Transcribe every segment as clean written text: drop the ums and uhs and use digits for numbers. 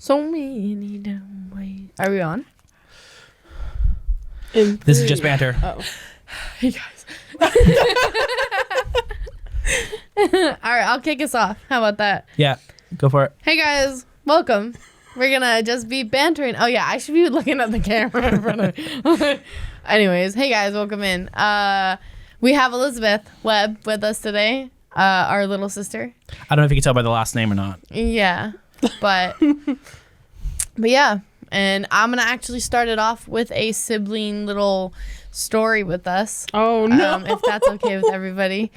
So many dumb ways. Are we on? This is just banter. Oh. Hey, guys. All right, I'll kick us off. How about that? Yeah, go for it. Hey, guys. Welcome. We're going to just be bantering. Oh, yeah, I should be looking at the camera in front of Anyways, hey, guys. Welcome in. We have Elizzebeth Webb with us today, our little sister. I don't know if you can tell by the last name or not. Yeah, but yeah, and I'm gonna actually start it off with a sibling little story with us. Oh no, if that's okay with everybody.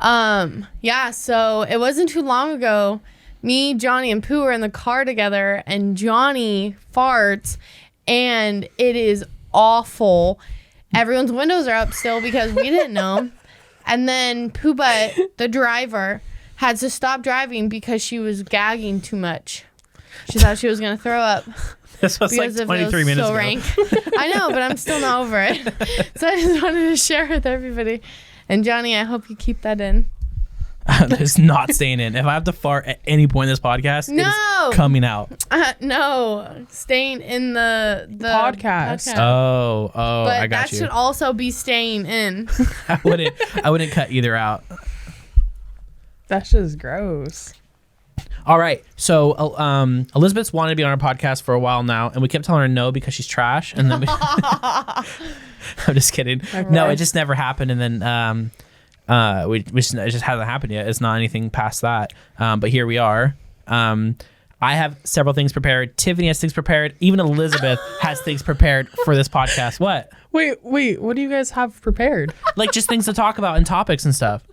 Yeah, so it wasn't too long ago. Me, Johnny, and Pooh were in the car together, and Johnny farts, and it is awful. Everyone's windows are up still because we didn't know. And then Pooh Butt, the driver, had to stop driving because she was gagging too much. She thought she was going to throw up. This was like 23 minutes ago. Rank. I know, but I'm still not over it. So I just wanted to share with everybody. And Johnny, I hope you keep that in. It's not staying in. If I have to fart at any point in this podcast, it's coming out. No, staying in the podcast. Oh, but I got that you. should also be staying in. I wouldn't cut either out. That's just gross. All right, so Elizzebeth's wanted to be on our podcast for a while now, and we kept telling her no because she's trash. And then I'm just kidding. Okay. No, it just never happened. And then it just hasn't happened yet. It's not anything past that. But here we are. I have several things prepared. Tiffany has things prepared. Even Elizzebeth has things prepared for this podcast. What? Wait. What do you guys have prepared? Like just things to talk about and topics and stuff.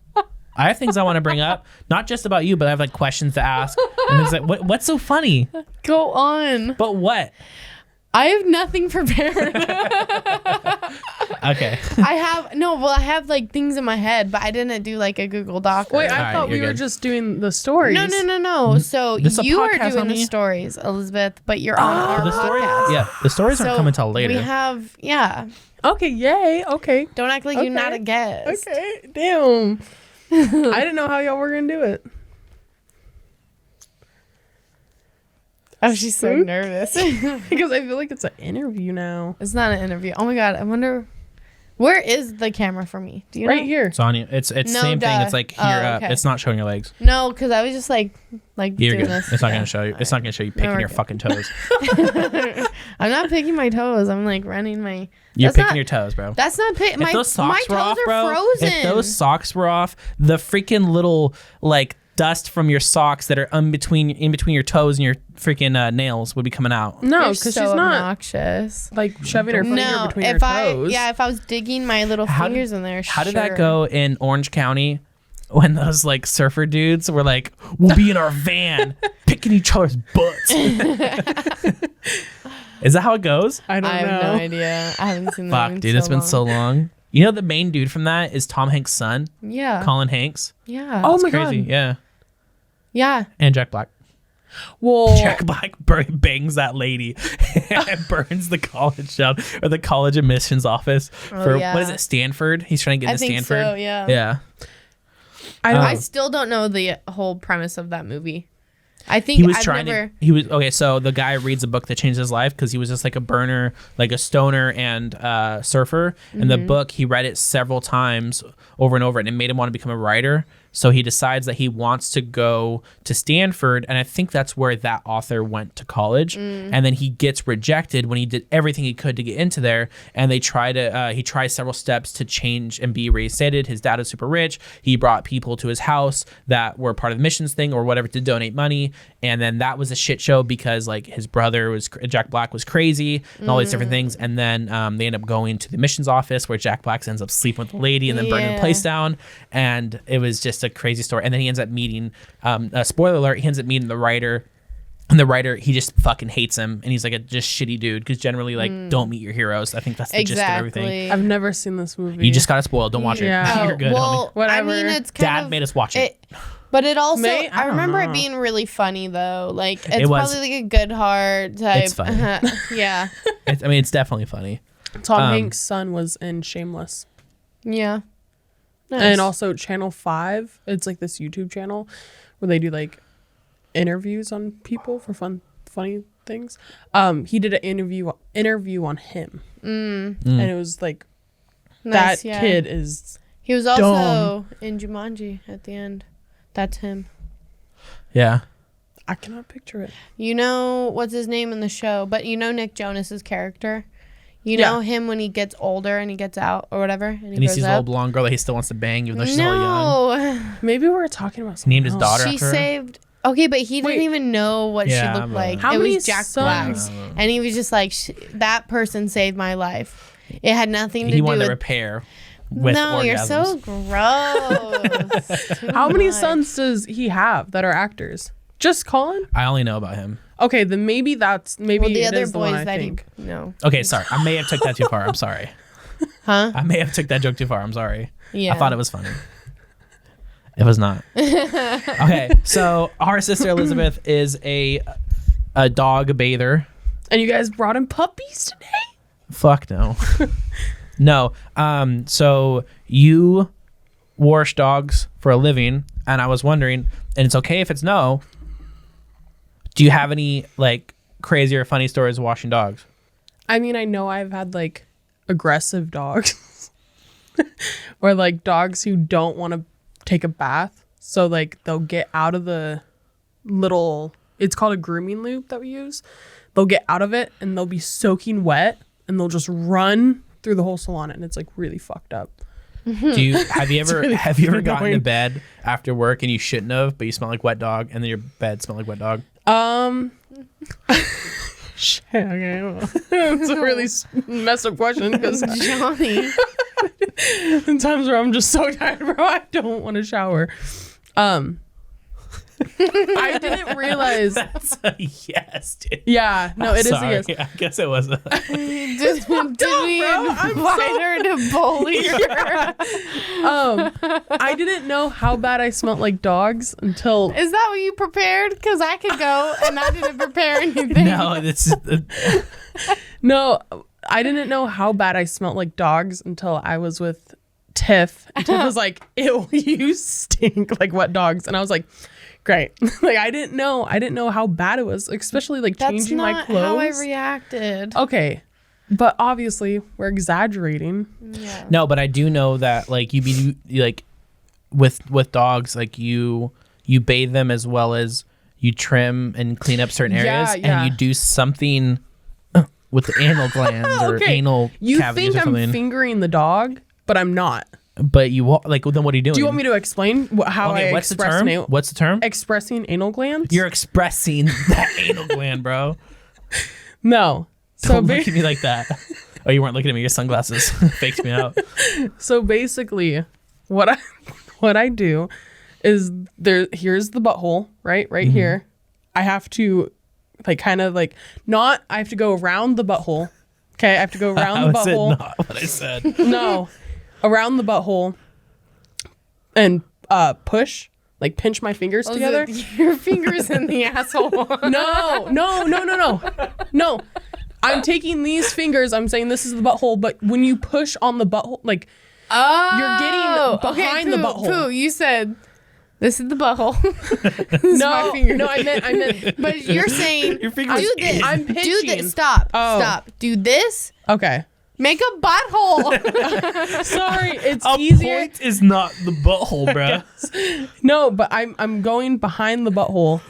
I have things I want to bring up, not just about you, but I have like questions to ask. And it's like, what's so funny? Go on. But what? I have nothing prepared. Okay. I have like things in my head, but I didn't do like a Google Doc. Wait, I thought we were just doing the stories. No. So you are doing the stories, Elizzebeth, but you're on our podcast. Yeah, the stories aren't coming till later. We have, yeah. Okay, yay. Okay. Don't act like you're not a guest. Okay, damn. I didn't know how y'all were gonna do it. Oh, she's so nervous. Because I feel like it's an interview now. It's not an interview. Oh my god, I wonder where is the camera for me? Do you know? Here. It's on you. It's no, same thing. It's like here up. Okay. It's not showing your legs. No, because I was just like you're doing good. this. It's not gonna show you. It's not gonna show you picking your fucking toes. I'm not picking my toes. I'm like running my. You're picking your toes, bro. That's not picking. My toes are frozen. If those socks were off, the freaking little like dust from your socks that are in between your toes and your freaking nails would be coming out. No, because so she's not obnoxious. Like shoving her finger between her toes. If I was digging my little fingers in there. How did that go in Orange County when those like surfer dudes were like, we'll be in our van picking each other's butts? Is that how it goes? I have no idea. I haven't seen that. Fuck, dude, it's been so long. You know the main dude from that is Tom Hanks' son? Yeah. Colin Hanks? Yeah. Oh my crazy. God. Yeah. Yeah. And Jack Black. Well, Jack Black bangs that lady and burns the college down, or the college admissions office for what is it, Stanford? He's trying to get into Stanford. So, yeah. Yeah. I still don't know the whole premise of that movie. I think he was so the guy reads a book that changed his life because he was just like a burner, like a stoner and surfer. And the book, he read it several times over and over, and it made him want to become a writer. So he decides that he wants to go to Stanford, and I think that's where that author went to college. And then he gets rejected when he did everything he could to get into there. And they he tries several steps to change and be reinstated. His dad is super rich. He brought people to his house that were part of the missions thing or whatever to donate money. And then that was a shit show because like his brother Jack Black was crazy and all these different things. And then they end up going to the missions office where Jack Black ends up sleeping with the lady and then burning the place down. And it was just a crazy story. And then he ends up meeting spoiler alert, he ends up meeting the writer, and the writer, he just fucking hates him, and he's like a just shitty dude because generally like don't meet your heroes. I think that's the gist of everything. I've never seen this movie. You just got it spoiled. Don't watch it. You're good, homie. Whatever. I mean, it's Dad made us watch it. But it also, I remember it being really funny though. Like it's probably like a good heart type. It's funny. Yeah. It's definitely funny. Tom Hanks' son was in Shameless. Yeah. Nice. And also Channel 5. It's like this YouTube channel where they do like interviews on people for funny things. He did an interview on him, and it was like Nice, that kid is. He was also in Jumanji at the end. That's him. Yeah. I cannot picture it. You know what's his name in the show, but you know Nick Jonas's character. You know him when he gets older and he gets out or whatever, and he sees a little blonde girl that he still wants to bang, even though she's still young. Maybe we're talking about He something named his daughter She after her. saved. Okay, but he didn't even know what she looked like. How it many was Jack Black, sons? and he was just like, that person saved my life. It had nothing to do He with. wanted to repair. With No, orgasms. you're so gross. How many sons does he have that are actors? Just Colin? I only know about him. Okay, then maybe Well, the it other is the one boys I that think. he no. Okay, sorry. I may have took that too far. I'm sorry. Huh? I may have took that joke too far. I'm sorry. Yeah. I thought it was funny. It was not. Okay, so our sister Elizzebeth is a dog bather. And you guys brought in puppies today? Fuck no. No. So you wash dogs for a living, and I was wondering, and it's okay if it's no. Do you have any like crazy or funny stories of washing dogs? I mean, I know I've had like aggressive dogs or like dogs who don't want to take a bath. So like they'll get out of the it's called a grooming loop that we use. They'll get out of it and they'll be soaking wet and they'll just run through the whole salon, and it's like really fucked up. Have you ever really gotten to annoying. bed after work and you shouldn't have, but you smell like wet dog, and then your bed smelled like wet dog? Shit, okay. Well, it's a really messed up question because Johnny. in times where I'm just so tired, bro, I don't want to shower. I didn't realize. That's a yes, dude. Yeah, no, I'm it is a sorry. yes. I guess it was. Did we invite her to bully her? I didn't know how bad I smelled like dogs until Is that what you prepared? Because I could go and I didn't prepare anything. No, this is. no, I didn't know how bad I smelled like dogs until I was with Tiff. And Tiff was like, "Ew, you stink like wet dogs," and I was like, "Great." Like I didn't know how bad it was, especially like That's changing my not clothes. how I reacted. Okay, but obviously we're exaggerating. Yeah. No, but I do know that like you be like with dogs, like you bathe them as well as you trim and clean up certain areas, Yeah. and you do something with the anal glands or Okay, anal you cavities think or something. I'm fingering the dog, but I'm not. But like, then what are you doing? Do you want me to explain how I what's the express term? anal? What's the term? Expressing anal glands? You're expressing that anal gland, bro. No. So Don't look at me like that. Oh, you weren't looking at me. Your sunglasses faked me out. So basically, what I do is here's the butthole, right here. I have to like kind of like I have to go around the butthole. Okay, I have to go around the How is it butthole. not what I said? No, around the butthole and push, like pinch my fingers together. Your fingers in the asshole. No. No. I'm taking these fingers. I'm saying this is the butthole, but when you push on the butthole, like you're getting behind the butthole. Pooh, you said this is the butthole. This is my finger. No, I meant. But you're saying Your fingers do this. I'm Do pitching. this. Stop. Oh. Stop. Do this. Okay. Make a butthole. Sorry, it's A easier. point is not the butthole, bro. No, but I'm going behind the butthole,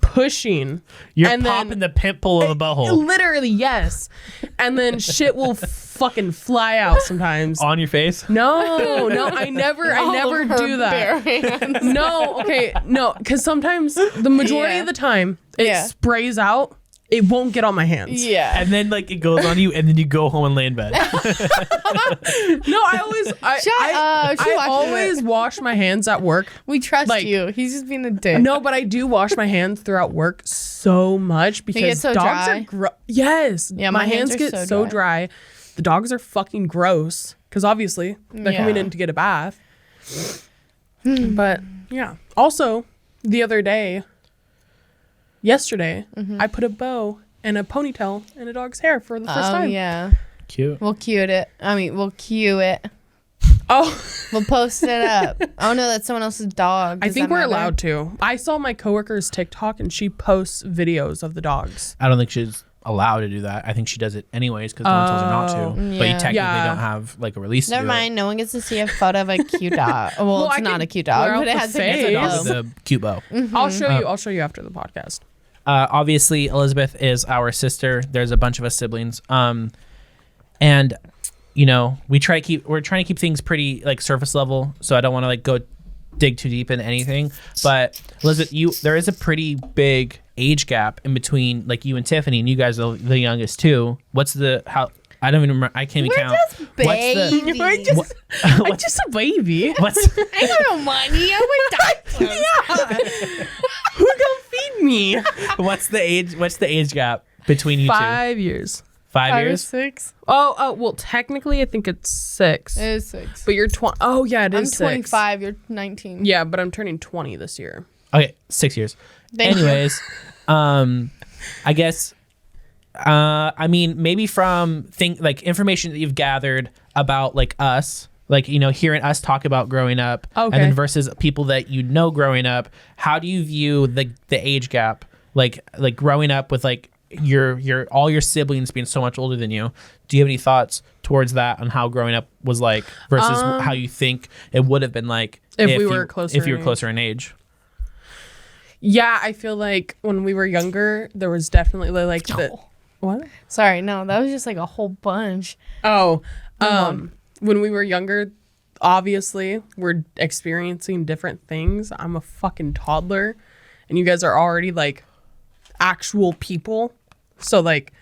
pushing. You're and popping then, the pimple of the butthole Literally, yes. And then shit will fucking fly out sometimes. on your face. No, I never All do over that. bare hands. No, okay, no, because sometimes the majority Yeah. of the time it Yeah. sprays out. It won't get on my hands. Yeah. And then like it goes on you, and then you go home and lay in bed. No, I always wash my hands at work. We trust like- you. He's just being a dick. No, but I do wash my hands throughough work so much because get so dogs dry? are yes. Yeah, my my hands hands are get so so dry. The dogs are fucking gross because obviously they're coming Yeah. in to get a bath. But yeah. Also, the other day, yesterday, I put a bow and a ponytail in a dog's hair for the first time. Yeah. Cute. We'll cue it. We'll cue it. Oh, We'll post it up. Oh no, that's someone else's dog. I Does think that we're matter? allowed to. I saw my coworker's TikTok and she posts videos of the dogs. I don't think she's allowed to do that. I think she does it anyways because no one tells her not to. But you yeah. technically Yeah. don't have like a release. Never to do mind. No one gets to see a photo of a cute dog. Well, I it's not can a cute dog, blur but it out has the a It. It's a cute dog face. with a cute bow. I'll show you. I'll show you after the podcast. Obviously, Elizzebeth is our sister. There's a bunch of us siblings. And you know, we're trying to keep things pretty like surface level. So I don't want to like go dig too deep into anything. But Elizzebeth, there is a pretty big age gap in between like you and Tiffany, and you guys are the youngest too. What's the how? I don't even remember. I can't even count. Just babies. I'm just a baby. What's I got no money. I'm a doctor. Who gonna feed me? what's the age gap between you 5 years. two? 5 5 or years. 6. Oh, well, technically, I think it's 6. It is 6. But you're 20. Oh, yeah, it I'm is 6. 25. You're 19. Yeah, but I'm turning 20 this year. Okay, 6 years. Thank you. Anyways, I guess. I mean, maybe from like information that you've gathered about like us, like you know, hearing us talk about growing up, Okay. and then versus people that you know growing up. How do you view the age gap? Like growing up with like your all your siblings being so much older than you. Do you have any thoughts towards that on how growing up was like versus how you think it would have been like if we were closer if you were in closer in age? Yeah, I feel like when we were younger, there was definitely like the. What? Sorry, no, that was just like a whole bunch. Oh, when we were younger, obviously we're experiencing different things. I'm a fucking toddler, and you guys are already like actual people. So like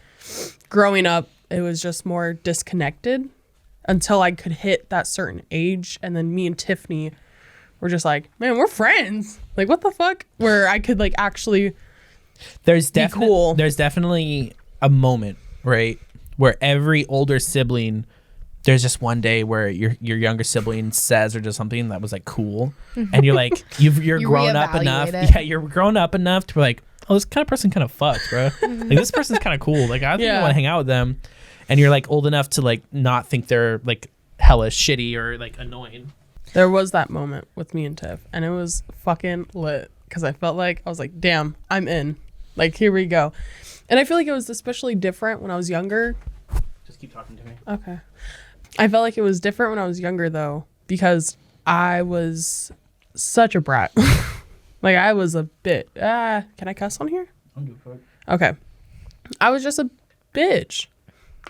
growing up, it was just more disconnected until I could hit that certain age, and then me and Tiffany were just like, man, we're friends. Like what the fuck? Where I could like actually. There's cool. There's definitely a moment, right, where every older sibling, there's just one day where your younger sibling says or does something that was like cool, and you're like you're You grown up reevaluate enough. it. Yeah, you're grown up enough to be like, oh, this kind of person kind of fucks, bro. Like this person's kind of cool. Like I think I Yeah. want to hang out with them, and you're like old enough to like not think they're like hella shitty or like annoying. There was that moment with me and Tiff, and it was fucking lit because I felt like I was like, damn, I'm in. Like, here we go. And I feel like it was especially different when I was younger. Just keep talking to me. Okay. I felt like it was different when I was younger, though, because I was such a brat. Like, I was a bit. Can I cuss on here? I'm doing fuck. Okay. I was just a bitch.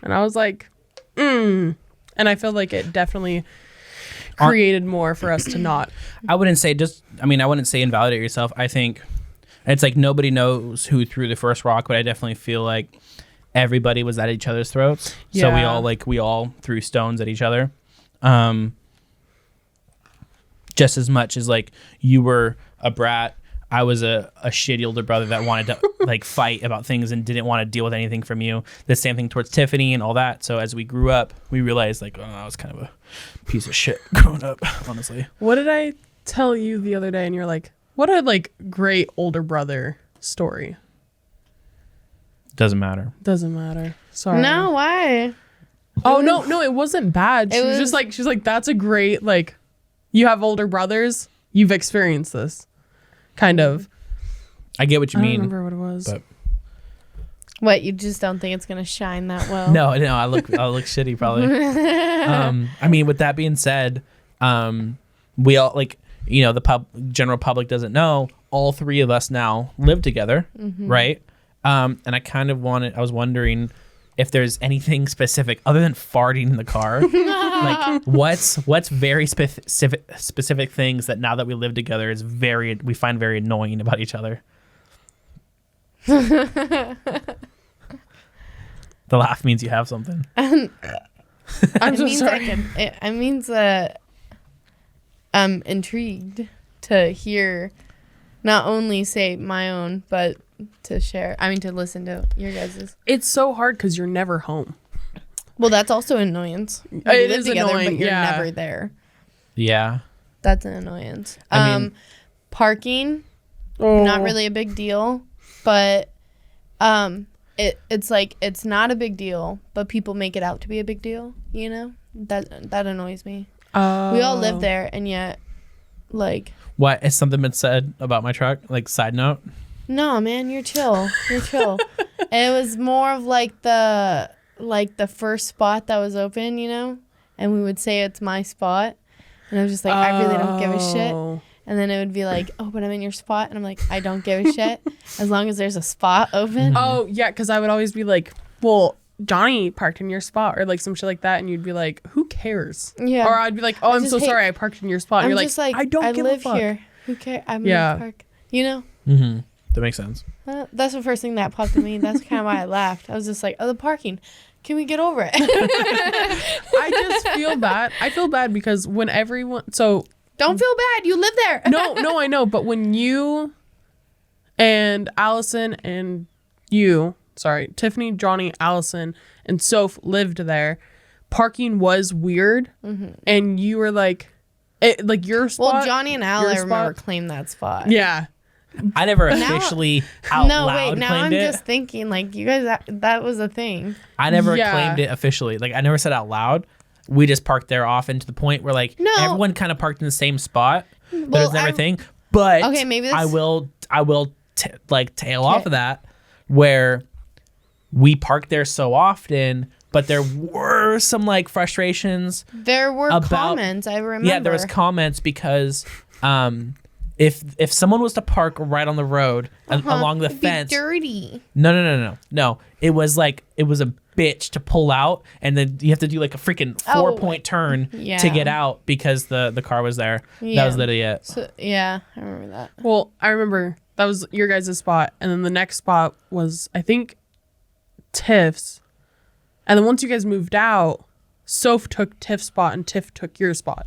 And I was like, And I feel like it definitely created more for us to not. I wouldn't say invalidate yourself. I think it's like nobody knows who threw the first rock, but I definitely feel like everybody was at each other's throats. So Yeah. we all threw stones at each other. Just as much as like you were a brat, I was a shitty older brother that wanted to like fight about things and didn't want to deal with anything from you. The same thing towards Tiffany and all that. So as we grew up, we realized like, oh, I was kind of a piece of shit growing up, honestly. What did I tell you the other day? And you're like, what a like great older brother story. Doesn't matter. Doesn't matter. Sorry. No, why? Oh no, it wasn't bad. She It was was- just like, she's like, that's a great like, you have older brothers. You've experienced this, kind of. I get what you I don't mean. remember what it was. but- What, you just don't think it's gonna shine that well? No, I look shitty probably. I mean, with that being said, we all like, you know, the general public doesn't know all three of us now live together, right? And I was wondering if there's anything specific other than farting in the car. Like what's very specific things that now that we live together we find very annoying about each other. The laugh means you have something. I'm so sorry. It means that I'm intrigued to hear, not only say my own, but to share. I mean, to listen to your guys's. It's so hard because you're never home. Well, that's also an annoyance. You It live is together, annoying, but you're yeah. never there. Yeah. That's an annoyance. I mean- Parking, Oh. not really a big deal, but it's like it's not a big deal, but people make it out to be a big deal. You know, that annoys me. We all live there, and yet, like, What has something been said about my truck? Like, side note? no, man, you're chill. You're chill. And it was more of like the first spot that was open, you know, and we would say it's my spot, and I was just like, I really don't give a shit. And then it would be like, oh, but I'm in your spot, and I'm like, I don't give a shit as long as there's a spot open. Oh yeah, because I would always be like, well, Johnny parked in your spot, or like some shit like that, and you'd be like, who cares? Yeah. Or I'd be like, oh, I'm just so hate- sorry, I parked in your spot. And I'm you're just like, I don't give live a fuck. here. Who cares? I'm Yeah. in the park. You know. Mm-hmm. That makes sense. That's the first thing that popped in me. That's kind of why I laughed. I was just like, oh, the parking. Can we get over it? I just feel bad. I feel bad because when everyone, so Don't feel bad. You live there. no, I know, but when you and Allison and Tiffany, Johnny, Allison, and Soph lived there, parking was weird, and you were like, your spot. Well, Johnny and Al, your I remember, spot- claimed that spot. Yeah. I never officially out No, loud wait. Now claimed I'm it. just thinking, like, you guys, that was a thing. I never Yeah. claimed it officially. Like, I never said out loud. We just parked there often to the point where, like, No. everyone kind of parked in the same spot. But it Well, was never a thing. But Okay, maybe this- I will tail off of that, where we parked there so often, but there were some like frustrations. There were About- comments. I remember. Yeah, there was comments because if someone was to park right on the road along the It'd be fence, dirty. no, it was a bitch to pull out, and then you have to do like a freaking 4-point turn Yeah. to get out because the car was there. That Yeah. was literally it. So, yeah, I remember that. Well, I remember that was your guys' spot, and then the next spot was, I think, Tiff's. And then once you guys moved out, Soph took Tiff's spot and Tiff took your spot.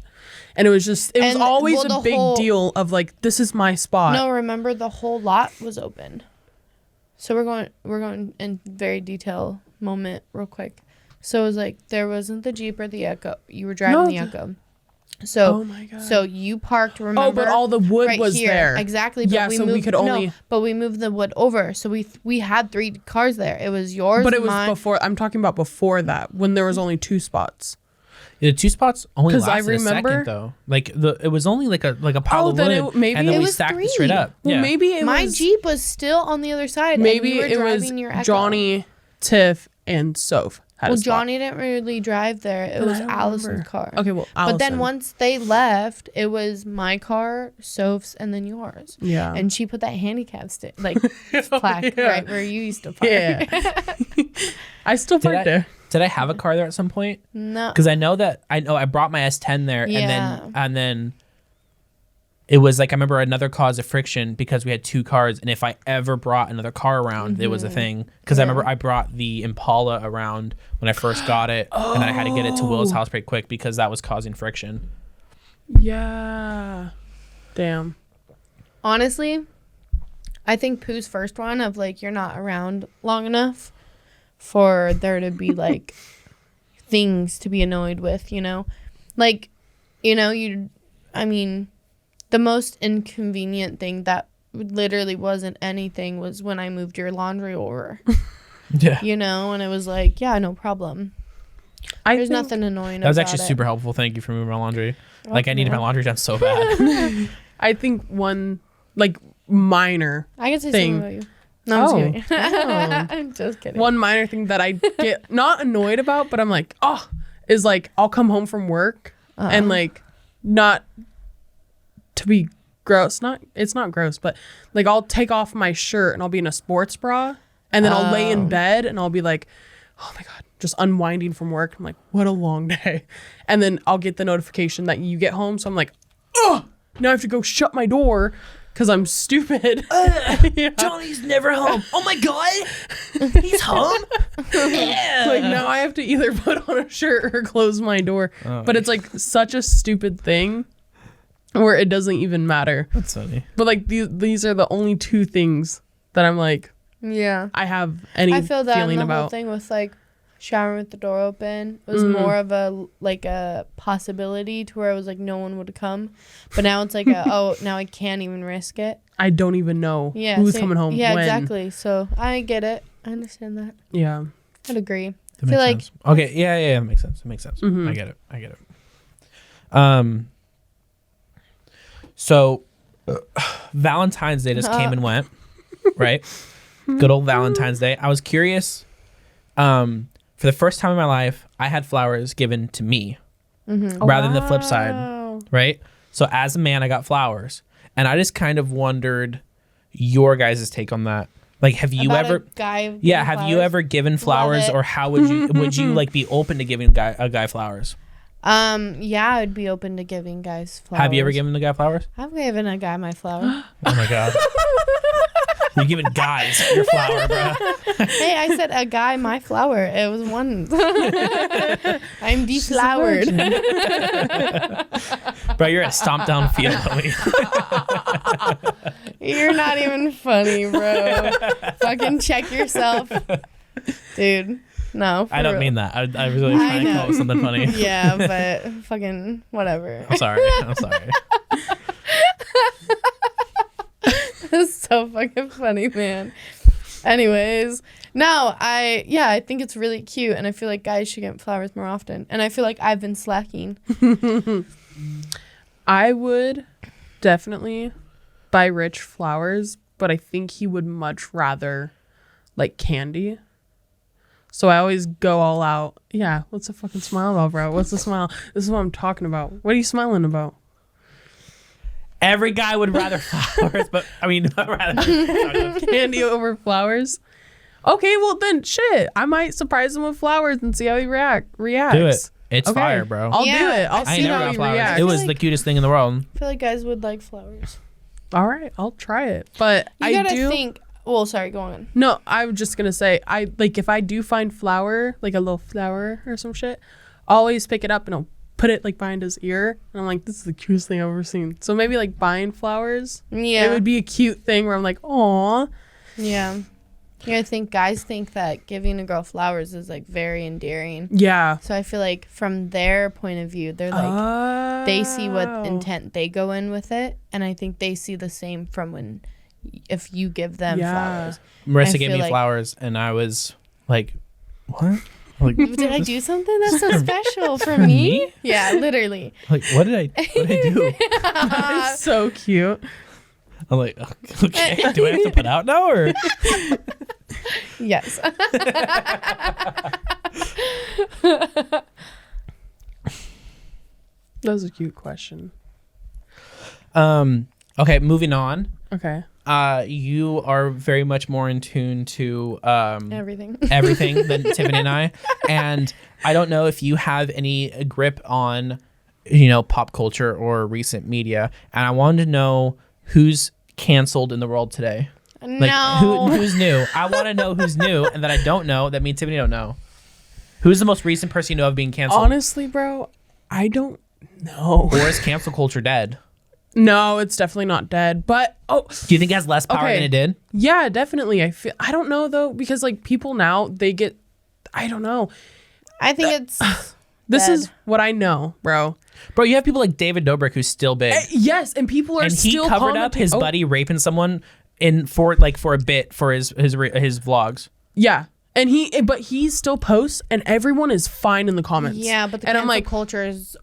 And it was just, it was And, always well, a the big whole- deal of like, this is my spot. No, remember the whole lot was open. So we're going in very detail moment real quick. So it was like there wasn't the Jeep or the Echo. You were driving No, the Echo. So Oh my God. so you parked, remember? Oh, but all the wood right was here. there. Exactly. But Yeah, we so moved, we could only. No, but we moved the wood over. So we had 3 cars there. It was yours, But it was mine. before, I'm talking about before that, when there was only 2 spots. The 2 spots only 'Cause I lasted a remember- second though. Like it was only like a pile of then wood, maybe and then it we was stacked 3. it straight up. Well, Yeah. maybe it My was. Jeep was still on the other side. Maybe and you were it was driving your Echo. Johnny, Tiff, and Soph had Well, a spot. Johnny didn't really drive there. It Then I was don't Allison's remember. car. Okay, well, But then Allison. once they left, it was my car, Soph's, and then yours. Yeah. And she put that handicap stick, like plaque, yeah. right where you used to park. Yeah. I still Did parked there. Did I have a car there at some point? No. Because I know I brought my S10 there, Yeah. and then it was like I remember another cause of friction because we had 2 cars, and if I ever brought another car around, it was a thing. Because I remember I brought the Impala around when I first got it, and then I had to get it to Will's house pretty quick because that was causing friction. Yeah. Damn. Honestly, I think Pooh's first one of like you're not around long enough for there to be like things to be annoyed with, you know? Like, you know, I mean, the most inconvenient thing that literally wasn't anything was when I moved your laundry over, Yeah. you know? And it was like, yeah, no problem. There's nothing annoying That was about actually it. super helpful. Thank you for moving my laundry. You're Like I needed my welcome. laundry done so bad. I think one, like, minor, I can say thing. something about you. No, I'm just Oh. kidding. Oh. I'm just kidding. one minor thing that I get not annoyed about, but I'm like, oh, is like, I'll come home from work and like, not to be gross. It's not gross, but like, I'll take off my shirt and I'll be in a sports bra and then I'll lay in bed and I'll be like, oh my God, just unwinding from work. I'm like, what a long day. And then I'll get the notification that you get home. So I'm like, oh, now I have to go shut my door because I'm stupid. Yeah. Johnny's never home. Oh my God, he's home. Yeah. Like now I have to either put on a shirt or close my door. But it's like such a stupid thing where it doesn't even matter. That's funny. But like these are the only 2 things that I'm like, yeah. I have any I feel that in feeling the whole about. thing with like showering with the door open was more of a possibility to where it was like no one would come, but now it's like oh, now I can't even risk it. I don't even know Yeah, who's same- coming home Yeah, when. exactly. So I get it. I understand that. Yeah. I'd agree. That feel makes like- sense. Okay, yeah, that makes sense. It makes sense. Mhm. I get it. So Valentine's Day just came and went, right? Good old Valentine's Day. I was curious. For the first time in my life, I had flowers given to me rather than the flip side, right? So as a man, I got flowers, and I just kind of wondered your guys' take on that. Like, have you About ever? a guy Yeah, have flowers? you ever given flowers, it. or how would you like be open to giving a guy flowers? Yeah, I'd be open to giving guys flowers. Have you ever given a guy flowers? I've given a guy my flower. Oh my god. You're giving guys your flower, bro. Hey, I said a guy my flower. It was one. I'm deflowered. Bro, you're at Stomp Down Field, homie. You're not even funny, bro. Fucking check yourself. Dude, no. I don't mean that. I was really trying to come up with something funny. Yeah, but fucking whatever. I'm sorry. That's so fucking funny, man. Anyways, no, I think it's really cute, and I feel like guys should get flowers more often. And I feel like I've been slacking. I would definitely buy Rich flowers, but I think he would much rather like candy. So I always go all out. Yeah, what's the fucking smile about, bro? What's the smile? This is what I'm talking about. What are you smiling about? Every guy would rather flowers, but I mean, rather Candy over flowers. Okay, well then, shit. I might surprise him with flowers and see how he reacts. do it. It's Okay. fire, bro. I'll do Yeah, it. I'll I see ain't never how got he flowers. reacts. It was like- the cutest thing in the world. I feel like guys would like flowers. All right, I'll try it. But You I gotta do think. Well, sorry, go on. No, I was just gonna say, I like if I do find flower, like a little flower or some shit, I'll always pick it up and I'll put it like behind his ear. And I'm like, this is the cutest thing I've ever seen. So maybe like buying flowers. Yeah. It would be a cute thing where I'm like, aw. Yeah. I think guys think that giving a girl flowers is like very endearing. Yeah. So I feel like from their point of view, they're like they see what intent they go in with it, and I think they see the same from when if you give them flowers. Marissa I gave feel me like- flowers, and I was like, what? Like, Did I do something that's so special for me? Yeah, literally. like what did I do? It's so cute. I'm like, okay, do I have to put out now or? Yes. That was a cute question. Okay, moving on. Okay. You are very much more in tune to Everything. everything than Tiffany and I. And I don't know if you have any grip on, pop culture or recent media. And I wanted to know who's canceled in the world today. Like, No. who's new? I want to know who's new, and that I don't know. That means Tiffany don't know. Who's the most recent person you know of being canceled? Honestly, bro, I don't know. Or is cancel culture dead? No, it's definitely not dead. But Do you think it has less power Okay. than it did? yeah, definitely. I don't know though, because like people now they get, I don't know. I think it's This dead. is what I know, bro. Bro, you have people like David Dobrik who's still big. Yes, and people are And he still covered up his commenting- buddy raping someone for a bit for his vlogs. Yeah, and but he still posts, and everyone is fine in the comments. Yeah, but the and cancel I'm like, culture is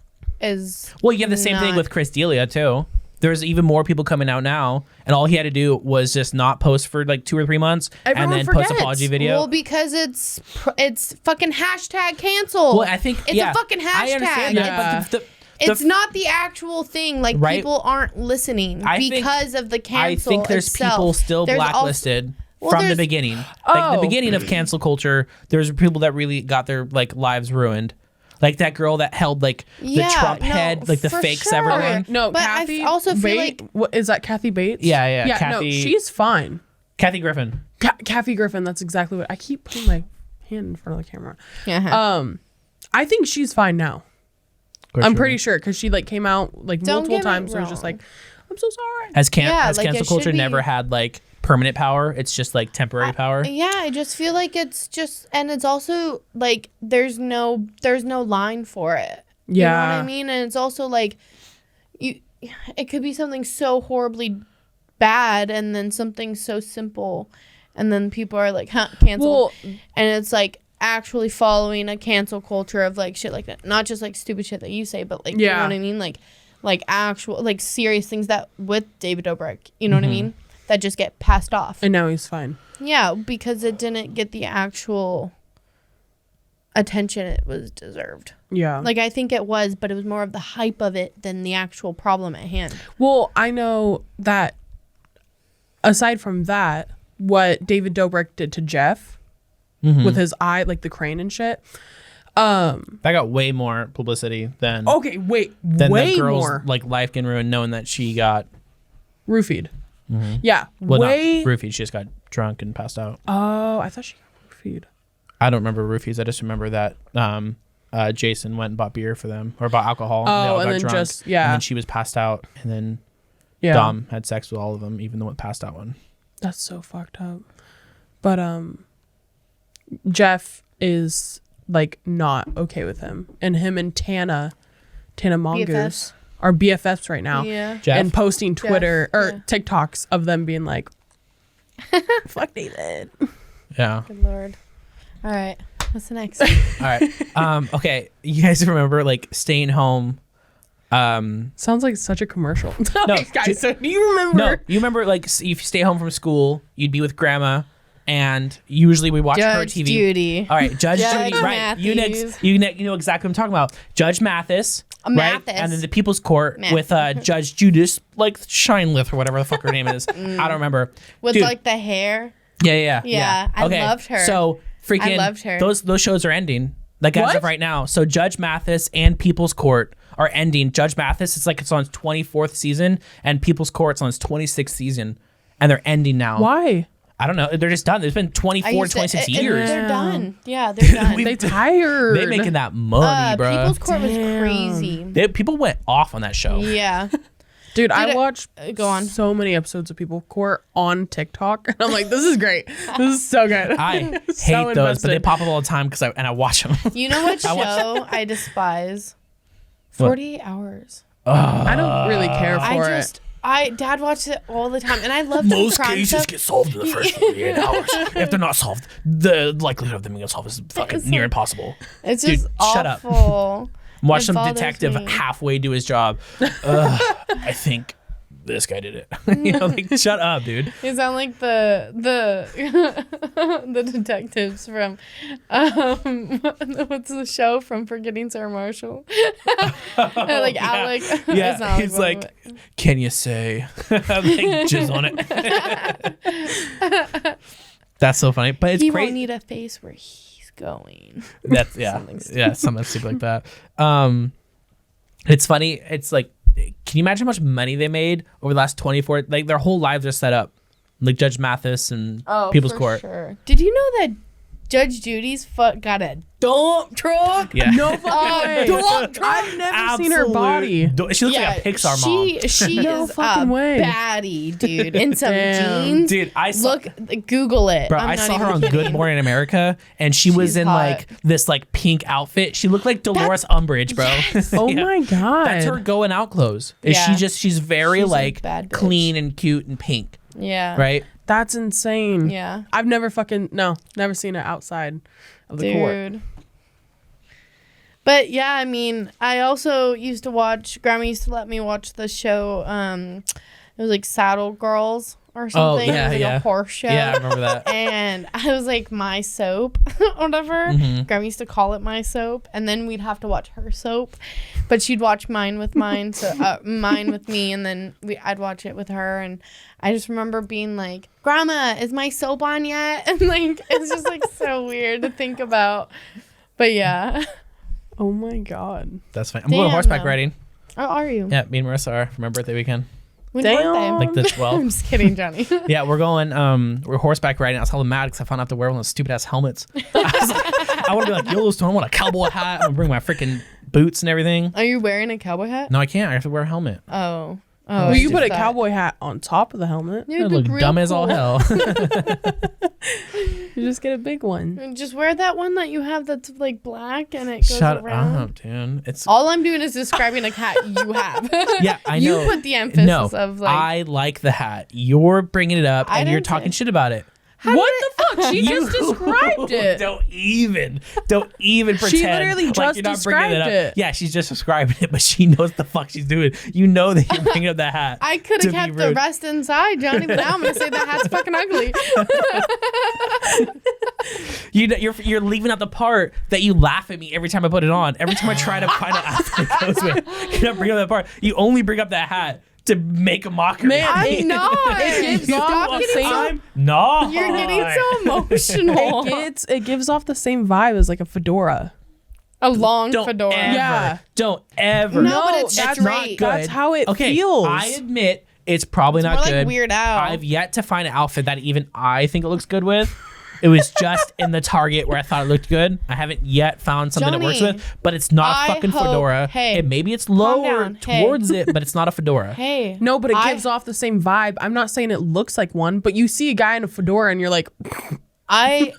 Well, you have the same thing not- with Chris D'Elia too. There's even more people coming out now, and all he had to do was just not post for like 2 or 3 months, Everyone and then forgets. post apology video. well because it's fucking hashtag cancel. Well, I think it's yeah, a fucking hashtag. I understand that, but It's not the actual thing. Like Right. people aren't listening I think- because of the cancel. I think there's itself. people still There's also- blacklisted Well, from the there's- beginning. Like the Oh. beginning of cancel culture, there's people that really got their like lives ruined. Like that girl that held like the Yeah, Trump no, head, like the for fake sure. severed okay, one. no, But I Kathy. also feel like- what is that? Kathy Bates? Yeah, No, Kathy. she's fine. Kathy Griffin. Kathy Griffin. That's exactly what I keep putting my hand in front of the camera. Uh-huh. I think she's fine now. I'm pretty sure because she like came out like Don't multiple get me times. So it was just wrong. like, I'm so sorry. Has Yeah, has like, cancel it should culture be- never had like permanent power? It's just like temporary power. Yeah, I just feel like it's just, and it's also like there's no line for it. You know what I Yeah. mean? And it's also like it could be something so horribly bad and then something so simple, and then people are like, huh, canceled. Well, And it's like actually following a cancel culture of like shit like that. Not just like stupid shit that you say, but like, you know what I mean? Like actual, like serious things that with David Dobrik, you know what I mean? That just get passed off. And now he's fine. Yeah, because it didn't get the actual attention it was deserved. Yeah. Like, I think it was, but it was more of the hype of it than the actual problem at hand. Well, I know that aside from that, what David Dobrik did to Jeff with his eye, like the crane and shit. That got way more publicity than Okay, wait, than way the girl's more. like life getting ruined knowing that she got Roofied. Yeah, well way. not roofied, she just got drunk and passed out. Oh, I thought she got roofied. I don't remember roofies. I just remember that Jason went and bought beer for them or bought alcohol. Oh, they all and got then drunk, just and then she was passed out, and then Dom had sex with all of them, even the one passed out one. That's so fucked up. But Jeff is like not okay with him, and him and Tana Mongoose BFFs. are BFFs right now. Yeah. Jeff? And posting Twitter or yeah. TikToks of them being like, "Fuck David." Yeah. Good Lord. All right. What's the next? All right. Okay. You guys remember like staying home? Sounds like such a commercial. No, Guys, so do you remember? No, you remember like if you stay home from school, you'd be with grandma, and usually we watch her Judge TV. Judy. All right, Judge Judge Judy, right? You Matthews. know exactly what I'm talking about. Judge Mathis, right? Mathis. And then the People's Court with Judge Judas, like Shinelith or whatever the fuck her name is. I don't remember. With Dude, like the hair. Yeah. I loved her. So freaking, I loved her. Those shows are ending. Like as of right now. So Judge Mathis and People's Court are ending. Judge Mathis, it's on its 24th season, and People's Court's on its 26th season, and they're ending now. Why? I don't know. They're just done. It's been 24 to 26 years. They're done. Yeah, they're done. They tired. They're making that money, bro. People's Court was crazy. People went off on that show. Yeah. Dude, I watched go on. so many episodes of People Court on TikTok, and I'm like, this is great. This is so good. I So hate those, but they invested. pop up all the time because I watch them. You know what show I despise? 48 Hours. I don't really care for it. Dad watched it all the time, and I love the crime stuff. get solved in the first 48 hours. If they're not solved, the likelihood of them being solved is fucking near impossible. It's Dude, just shut up. awful. Watch It some bothers detective me. halfway do his job. I think this guy did it. Like shut up, dude. You sound like the the detectives from what's the show from Forgetting Sarah Marshall? Like Alec. It's Yeah, not he's one, like, can you say? Like jizz on it. That's so funny, but it's he great. won't need a face where he's going. That's something stupid like that. It's funny. It's like, can you imagine how much money they made over the last 24? Like their whole lives are set up, like Judge Mathis and People's for Court. Sure. Did you know that Judge Judy's got a dump truck? Yeah, No fucking way. Dump truck. I've never seen her body. She looks like a Pixar mom. She No is fucking a way. baddie, dude. In some Damn. jeans. Dude, I saw. Google it. Bro, I'm I not saw her even on kidding. Good Morning America, and she was She's in hot. like this like pink outfit. She looked like Dolores Umbridge, bro. Oh Yeah. my god. That's her going out clothes. Is Yeah. she's very She's a like bad bitch. clean and cute and pink, Yeah. right? That's insane. Yeah. I've never seen it outside of the court. Dude. But yeah, I mean, I also used to watch. Grandma used to let me watch the show. It was like Saddle Girls or something. yeah, it was like yeah. a horse show. Yeah, I remember that. And I was like my soap or whatever. Mm-hmm. Grandma used to call it my soap, and then we'd have to watch her soap, but she'd watch mine with mine, so mine with me, and then I'd watch it with her. And I just remember being like, "Grandma, is my soap on yet?" And like it's just like so weird to think about. But yeah, Oh my god. That's fine. I'm going Damn, horseback though. riding. oh, are you? Yeah, me and Marissa are for my birthday weekend. When's Damn. your birthday? Like the I'm 12th. just kidding, Johnny. Yeah, we're going. We're horseback riding. I was hella mad because I found out I have to wear one of those stupid ass helmets. I was like, I want to be like Yellowstone. I want a cowboy hat. I'm gonna bring my freaking boots and everything. Are you wearing a cowboy hat? No, I can't. I have to wear a helmet. Oh. Well, I you just put a thought- cowboy hat on top of the helmet. You I look real dumb as all cool. hell. You just get a big one. Just wear that one that you have that's like black and it goes Shut around. up, dude. It's All I'm doing is describing a cat you have. yeah, I know. You put the emphasis No, of like. I like the hat. You're bringing it up I and you're didn't talking say- shit about it. What the fuck? She just described it. Don't even pretend. She literally like just you're not described bringing up. it. Yeah, she's just describing it, but she knows the fuck she's doing. You know that you're bringing up the hat. I could have kept the rest inside, Johnny, but now I'm gonna say that hat's fucking ugly. You're leaving out the part that you laugh at me every time I put it on. Every time I try to find an outfit that goes with. You're not bringing up that part. You only bring up that hat to make a mockery. Man, I'm not. It gives off the same. No, You're getting so emotional. It gives off the same vibe as like a fedora. A long Don't fedora. ever. Yeah. Don't ever. No, but it's that's straight. not good. That's how it Okay, feels. I admit it's probably not more like good. Weird Al. I've yet to find an outfit that even I think it looks good with. It was just in the Target where I thought it looked good. I haven't yet found something that works Johnny, with, but it's not a I fucking hope- fedora. hey, And maybe it's lower down. Hey. towards it, but it's not a fedora. Hey. No, but it I- gives off the same vibe. I'm not saying it looks like one, but you see a guy in a fedora and you're like, I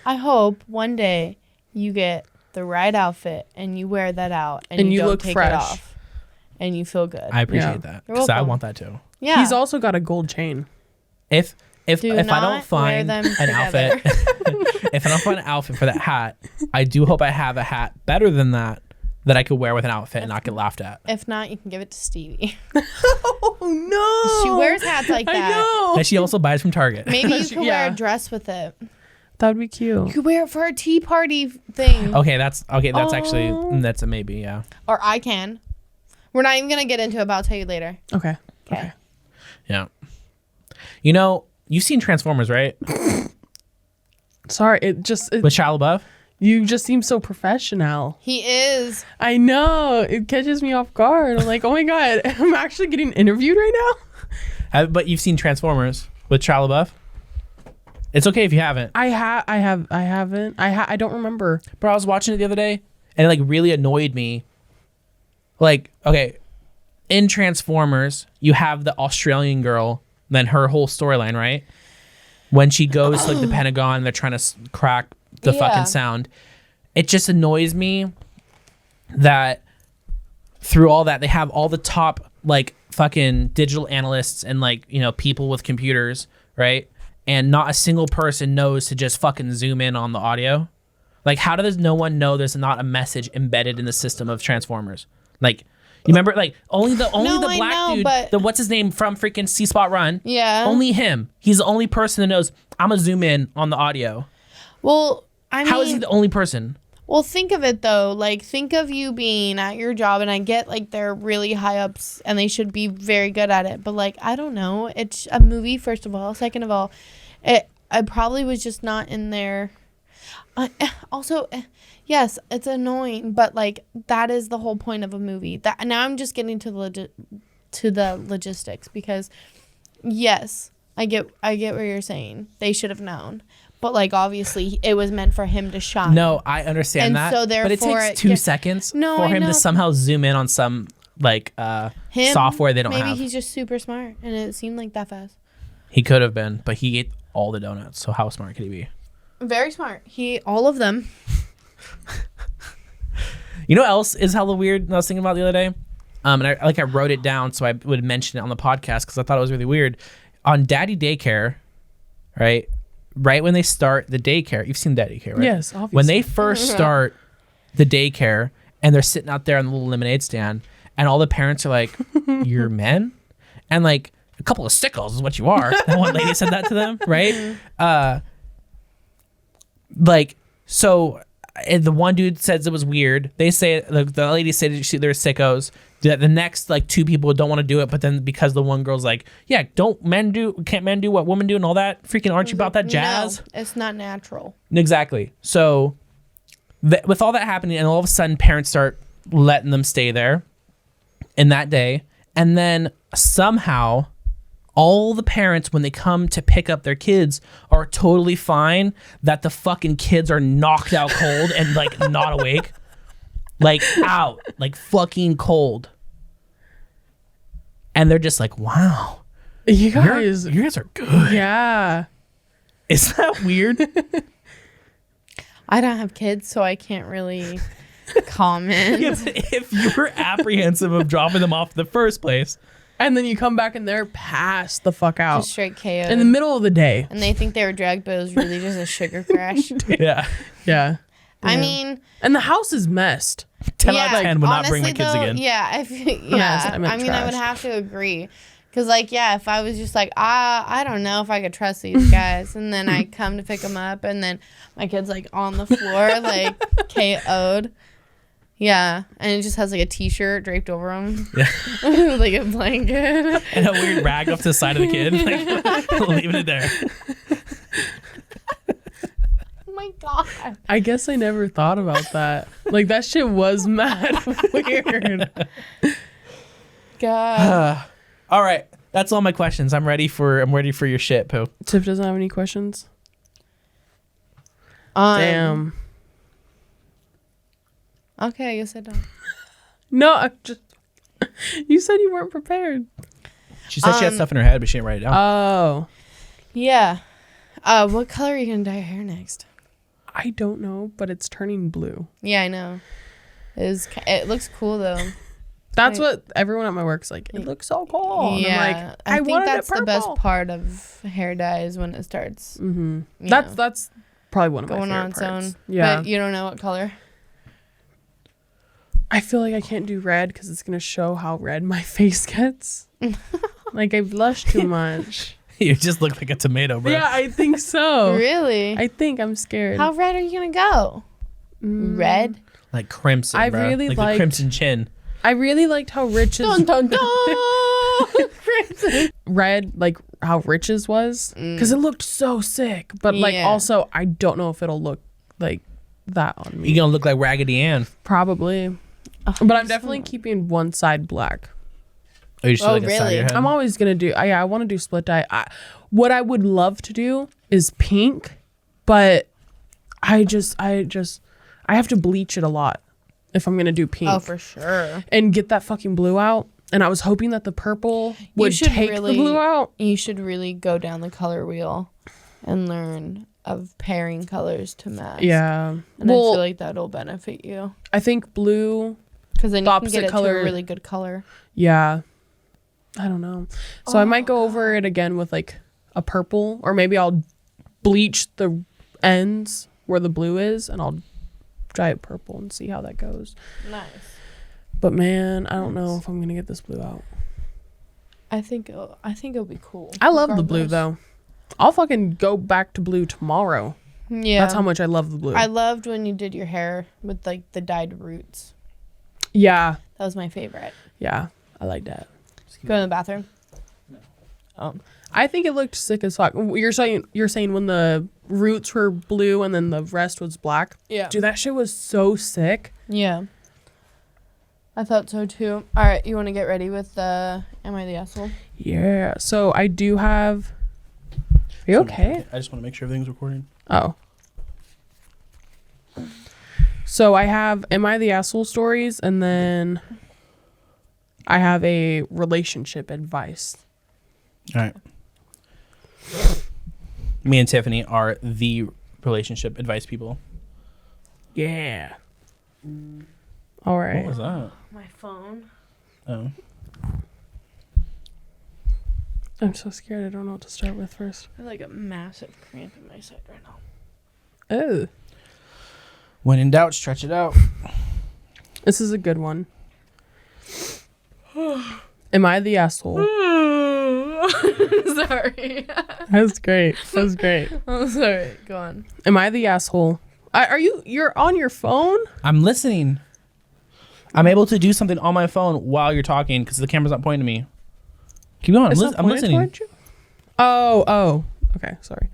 hope one day you get the right outfit and you wear that out and you don't look take fresh. it off and you feel good. I appreciate Yeah. that You're because I welcome. want that too. yeah. he's also got a gold chain. If Do I not don't find wear them an outfit, if I don't find an outfit for that hat, I do hope I have a hat better than that I could wear with an outfit and not get laughed at. If not, you can give it to Stevie. Oh no! She wears hats like I that. know. That she also buys from Target. Maybe you could wear Yeah. a dress with it. That would be cute. You could wear it for a tea party thing. Okay, that's actually Oh. that's a maybe, yeah. Or I can. We're not even going to get into it, but I'll tell you later. Okay. Okay. Yeah. You know, you've seen Transformers, right? Sorry, With Shia LaBeouf? you just seem so professional. He is. I know. It catches me off guard. I'm like, oh my god, I'm actually getting interviewed right now. But you've seen Transformers with Shia LaBeouf? It's okay if you haven't. I haven't. I don't remember. Bro, I was watching it the other day and it like really annoyed me. Like, okay, in Transformers, you have the Australian girl, then her whole storyline, right? When she goes to like the Pentagon, they're trying to crack the Yeah. fucking sound. It just annoys me that through all that, they have all the top like fucking digital analysts and like, you know, people with computers, right? And not a single person knows to just fucking zoom in on the audio. Like, how does no one know there's not a message embedded in the system of Transformers? Like, you remember, like, only the No, I black know, dude, but- the what's his name from freaking C Spot Run? Yeah. Only him. He's the only person that knows. I'm gonna zoom in on the audio. Well, I mean, How is he the only person? well, think of it though. Like, think of you being at your job, and I get like they're really high ups and they should be very good at it. But like, I don't know. It's a movie, first of all. Second of all, I probably was just not in there. Also, yes, it's annoying, but like that is the whole point of a movie. That now I'm just getting to the logistics because, yes, I get what you're saying. They should have known. But like obviously it was meant for him to shine. No, I understand And that. so but it therefore takes it 2 gets- seconds No, for I him know. to somehow zoom in on some like Him, software they don't maybe have. he's just super smart and it seemed like that fast. He could have been, but he ate all the donuts. So how smart could he be? Very smart. He ate all of them. You know what else is hella weird that I was thinking about the other day? And I wrote it down so I would mention it on the podcast because I thought it was really weird. On Daddy Daycare, right when they start the daycare, you've seen Daddy Daycare, right? Yes, obviously. When they first start the daycare and they're sitting out there on the little lemonade stand and all the parents are like, you're men? And like, a couple of sickles is what you are. That one lady said that to them, right? So the one dude says it was weird. They say the lady said they're sickos. The next like 2 people don't want to do it, but then because the one girl's like, yeah, can't men do what women do and all that? Freaking aren't you about that jazz? No, it's not natural. Exactly. So with all that happening, and all of a sudden parents start letting them stay there in that day, and then somehow all the parents, when they come to pick up their kids, are totally fine that the fucking kids are knocked out cold and like not awake. Like out, like fucking cold. And they're just like, wow, You you guys. guys are good. Yeah. Isn't that weird? I don't have kids, so I can't really comment. If you were apprehensive of dropping them off in the first place, And then you come back and they're passed the fuck out. Just straight KO. In the middle of the day. And they think they were drugged, but it was really just a sugar crash. Yeah. Yeah. I mean, and the house is messed. 10 out of 10 would not bring my honestly, kids though, again. Yeah, I meant I mean, I would trashed. have to agree. Because, like, yeah, if I was just like, I don't know if I could trust these guys. And then I come to pick them up, and then my kid's, like, on the floor, like, KO'd. Yeah. And it just has, like, a T-shirt draped over him. Yeah. Like a blanket. And a weird rag up to the side of the kid. Like, leaving it there. Oh, my God. I guess I never thought about that. Like, that shit was mad weird. God. All right. That's all my questions. I'm ready for your shit, Pooh. Tiff doesn't have any questions? Damn. Damn. Okay, I guess I don't. No, I'm just... You said you weren't prepared. She said she had stuff in her head, but she didn't write it down. Oh. Yeah. What color are you going to dye your hair next? I don't know, but it's turning blue. Yeah, I know. It looks cool, though. That's what everyone at my work's like. It looks so cool. And Yeah, I'm like, I think wanted that's it the best purple. part of hair dye is when it starts. Mm-hmm. you That's know, probably one of my going favorite on its parts. own. Yeah. But you don't know what color. I feel like I can't do red because it's gonna show how red my face gets. Like I blush too much. You just look like a tomato, bro. Yeah, I think so. Really? I think I'm scared. How red are you gonna go? Red? Like crimson, I bro. really like liked- the crimson chin. I really liked how Rich's Dun dun dun. Crimson. red, like how Rich's was, because it looked so sick. But like Yeah. also, I don't know if it'll look like that on me. You're gonna look like Raggedy Ann. Probably. But I'm definitely keeping one side black. Oh, you just Oh, like a side of really? your head? I'm always gonna do. I want to do split dye. What I would love to do is pink, but I have to bleach it a lot if I'm gonna do pink. Oh, for sure. And get that fucking blue out. And I was hoping that the purple would should take the blue out. You should really go down the color wheel and learn of pairing colors to match. Yeah. And I Well, feel like that'll benefit you. I think blue. Because then The you can opposite get it to color- a really good color. Yeah. I don't know. So I might go over it again with like a purple, or maybe I'll bleach the ends where the blue is and I'll dye it purple and see how that goes. Nice. But man, I don't know if I'm gonna get this blue out. I think it'll be cool. I love the blue regardless. though. I'll fucking go back to blue tomorrow. Yeah. That's how much I love the blue. I loved when you did your hair with like the dyed roots. Yeah. That was my favorite. Yeah. I like that. Go in the bathroom. I think it looked sick as fuck. You're saying when the roots were blue and then the rest was black? Yeah. Dude, that shit was so sick. Yeah. I thought so too. All right, you want to get ready with the Am I the Asshole? Yeah. So I do have. Are you okay? I just want to make sure everything's recording. Oh. So I have Am I the Asshole stories, and then I have a relationship advice. All right. Me and Tiffany are the relationship advice people. Yeah. All right. What was that? My phone. Oh. I'm so scared. I don't know what to start with first. I have like a massive cramp in my side right now. Oh. When in doubt, stretch it out. This is a good one. Am I the asshole? Sorry. That's great. That's great. I'm sorry. Go on. Am I the asshole? You're on your phone? I'm listening. I'm able to do something on my phone while you're talking because the camera's not pointing to me. Keep going. It's I'm not pointed listening. towards you? Oh. Okay, sorry.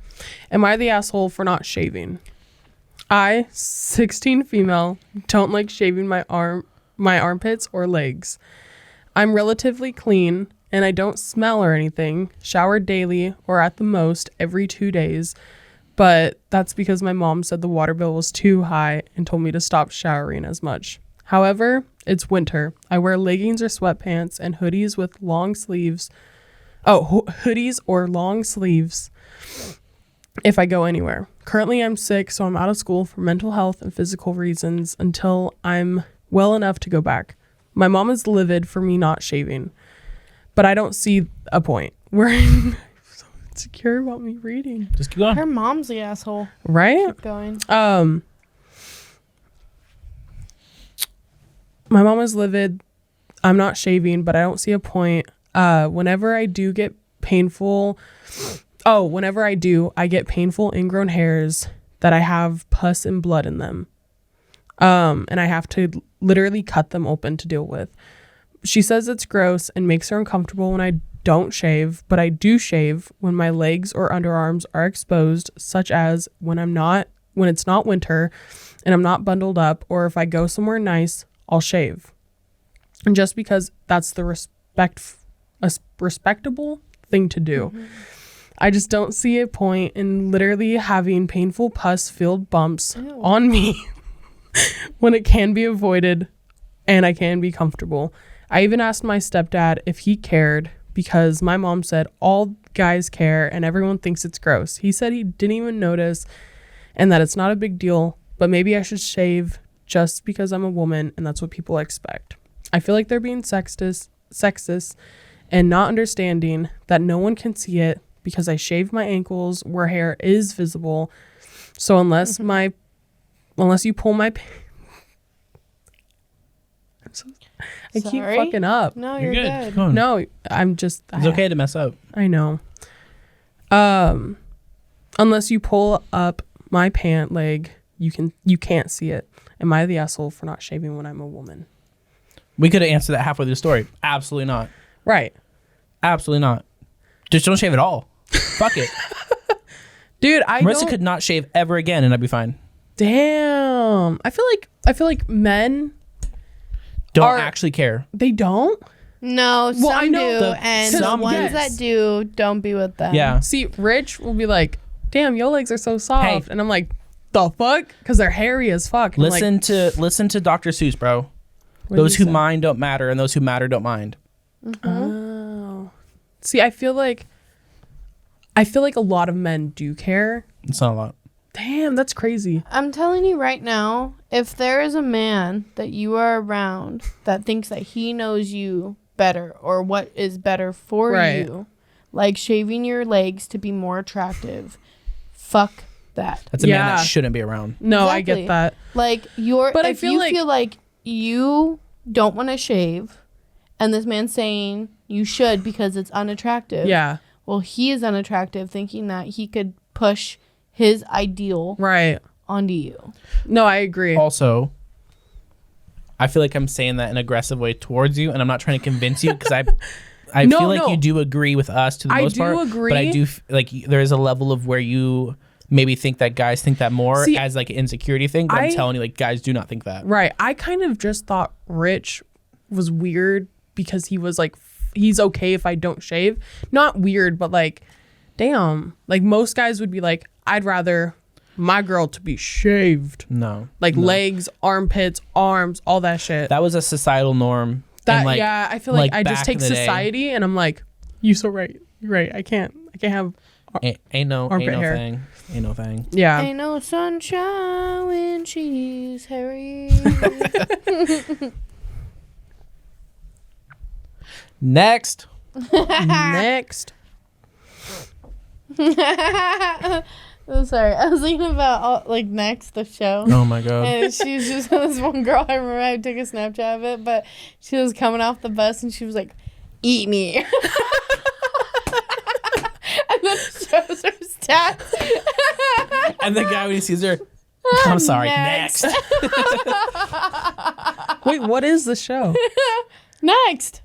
Am I the asshole for not shaving? I, 16 female, don't like shaving my armpits or legs. I'm relatively clean and I don't smell or anything. Shower daily or at the most every 2 days. But that's because my mom said the water bill was too high and told me to stop showering as much. However, it's winter. I wear leggings or sweatpants and hoodies with long sleeves. Hoodies or long sleeves if I go anywhere. Currently, I'm sick, so I'm out of school for mental health and physical reasons until I'm well enough to go back. My mom is livid for me not shaving. but I don't see a point. We're so insecure about me reading. Just keep going. Her mom's the asshole. Right? Keep going. My mom is livid. I'm not shaving, but I don't see a point. Whenever I do get painful, I get painful ingrown hairs that I have pus and blood in them. And I have to literally cut them open to deal with. She says it's gross and makes her uncomfortable when I don't shave, but I do shave when my legs or underarms are exposed, such as when it's not winter and I'm not bundled up, or if I go somewhere nice, I'll shave. And just because that's the respectable thing to do. Mm-hmm. I just don't see a point in literally having painful pus-filled bumps on me when it can be avoided and I can be comfortable. I even asked my stepdad if he cared because my mom said all guys care and everyone thinks it's gross. He said he didn't even notice and that it's not a big deal, but maybe I should shave just because I'm a woman and that's what people expect. I feel like they're being sexist and not understanding that no one can see it because I shave my ankles where hair is visible. So unless you pull my I keep fucking up. No, you're good. No, I'm just it's okay to mess up. I know. Unless you pull up my pant leg, you can't see it. Am I the asshole for not shaving when I'm a woman? We could have answered that halfway through the story. Absolutely not. Right. Absolutely not. Just don't shave at all. Fuck it. Dude, Marissa could not shave ever again and I'd be fine. Damn. I feel like men don't actually care. They don't? No, some do. And the ones that do, don't be with them. Yeah. See, Rich will be like, damn, your legs are so soft. And I'm like, the fuck? Because they're hairy as fuck. Listen to Dr. Seuss, bro. Those who mind don't matter and those who matter don't mind. Mm-hmm. Oh. See, I feel like a lot of men do care. It's not a lot. Damn, that's crazy. I'm telling you right now, if there is a man that you are around that thinks that he knows you better or what is better for you, like shaving your legs to be more attractive, fuck that. That's a man that shouldn't be around. No, exactly. I get that. Like if you feel like you don't want to shave and this man's saying you should because it's unattractive. Yeah. Well, he is unattractive thinking that he could push his ideal onto you. No, I agree. Also, I feel like I'm saying that in an aggressive way towards you, and I'm not trying to convince you because I feel like you do agree with us to the most part. I do agree. But I do like there is a level of where you maybe think that guys think that more as like an insecurity thing. But I'm telling you, like guys do not think that. Right. I kind of just thought Rich was weird because he was like, he's okay if I don't shave. Not weird, but like, damn. Like most guys would be like, I'd rather my girl to be shaved. No. Legs, armpits, arms, all that shit. That was a societal norm. I feel like I just take society and I'm like, you so right. You're right. I can't have ain't no hair. thing. Ain't no thing. Yeah. Ain't no sunshine when she's hairy. Next. Oh, sorry. I was thinking about Next, the show. Oh my god. And she was just this one girl. I remember I took a Snapchat of it, but she was coming off the bus and she was like, "Eat me." And then it shows her stats. And the guy when he sees her, I'm sorry. Next. Wait, what is the show? Next.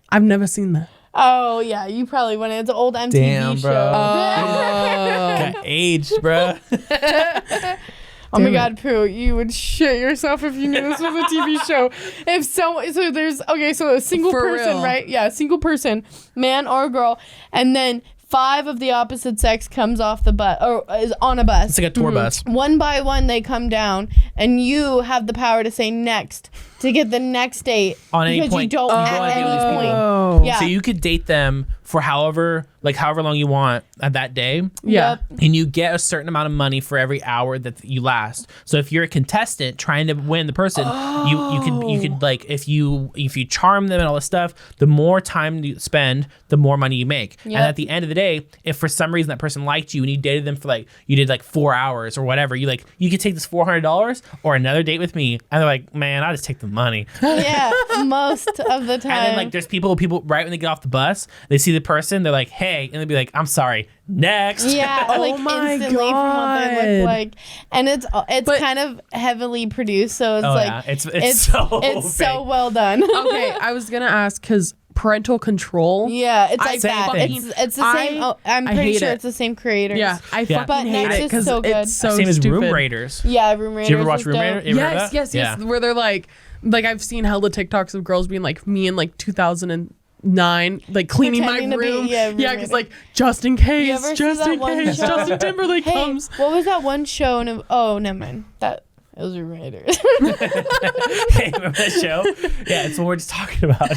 I've never seen that. Oh, yeah. You probably went. It's an old MTV Damn, show. bro. Got aged, bro. Oh my God, Pooh, you would shit yourself if you knew this was a TV show. So a single For person, real. right? Yeah, single person, man or girl, and then 5 of the opposite sex comes off the bus or is on a bus. It's like a tour bus. One by one, they come down, and you have the power to say next to get the next date On any because point. you don't You at go on any these people. point. Yeah. So you could date them for however long you want at that day. Yeah. Yep. And you get a certain amount of money for every hour that you last. So if you're a contestant trying to win the person, you could like if you charm them and all this stuff, the more time you spend, the more money you make. Yep. And at the end of the day, if for some reason that person liked you and you dated them for you did 4 hours or whatever, you could take this $400 or another date with me, and they're like, man, I'll just take the money. Yeah, most of the time. And then there's people right when they get off the bus, they see the person, they're like, hey, and they'll be like, I'm sorry, next. Yeah, Oh my instantly from what they God. look like, and it's But- kind of heavily produced, so it's it's so it's so fake. well done. Okay, I was gonna ask because parental control. Yeah, it's like Same that. thing. It's the same. I'm I pretty hate sure it. it's the same creators. Yeah, I Yeah. fucking But hate Next it is because so good. it's so Same as stupid. Room Raiders. Yeah, Room Raiders. Did you ever watch is Room dope. Raiders? You ever heard of Yes, that? yes. Where they're like I've seen hella TikToks of girls being like me in 2009, cleaning Pretending my to be- room. yeah, room because raiding. just in You case, ever see just that in one case, show? Justin Timberlake Hey, comes. what was that one show? Oh, never mind. It was Room Raiders. Hey, remember that show? Yeah, it's what we're just talking about.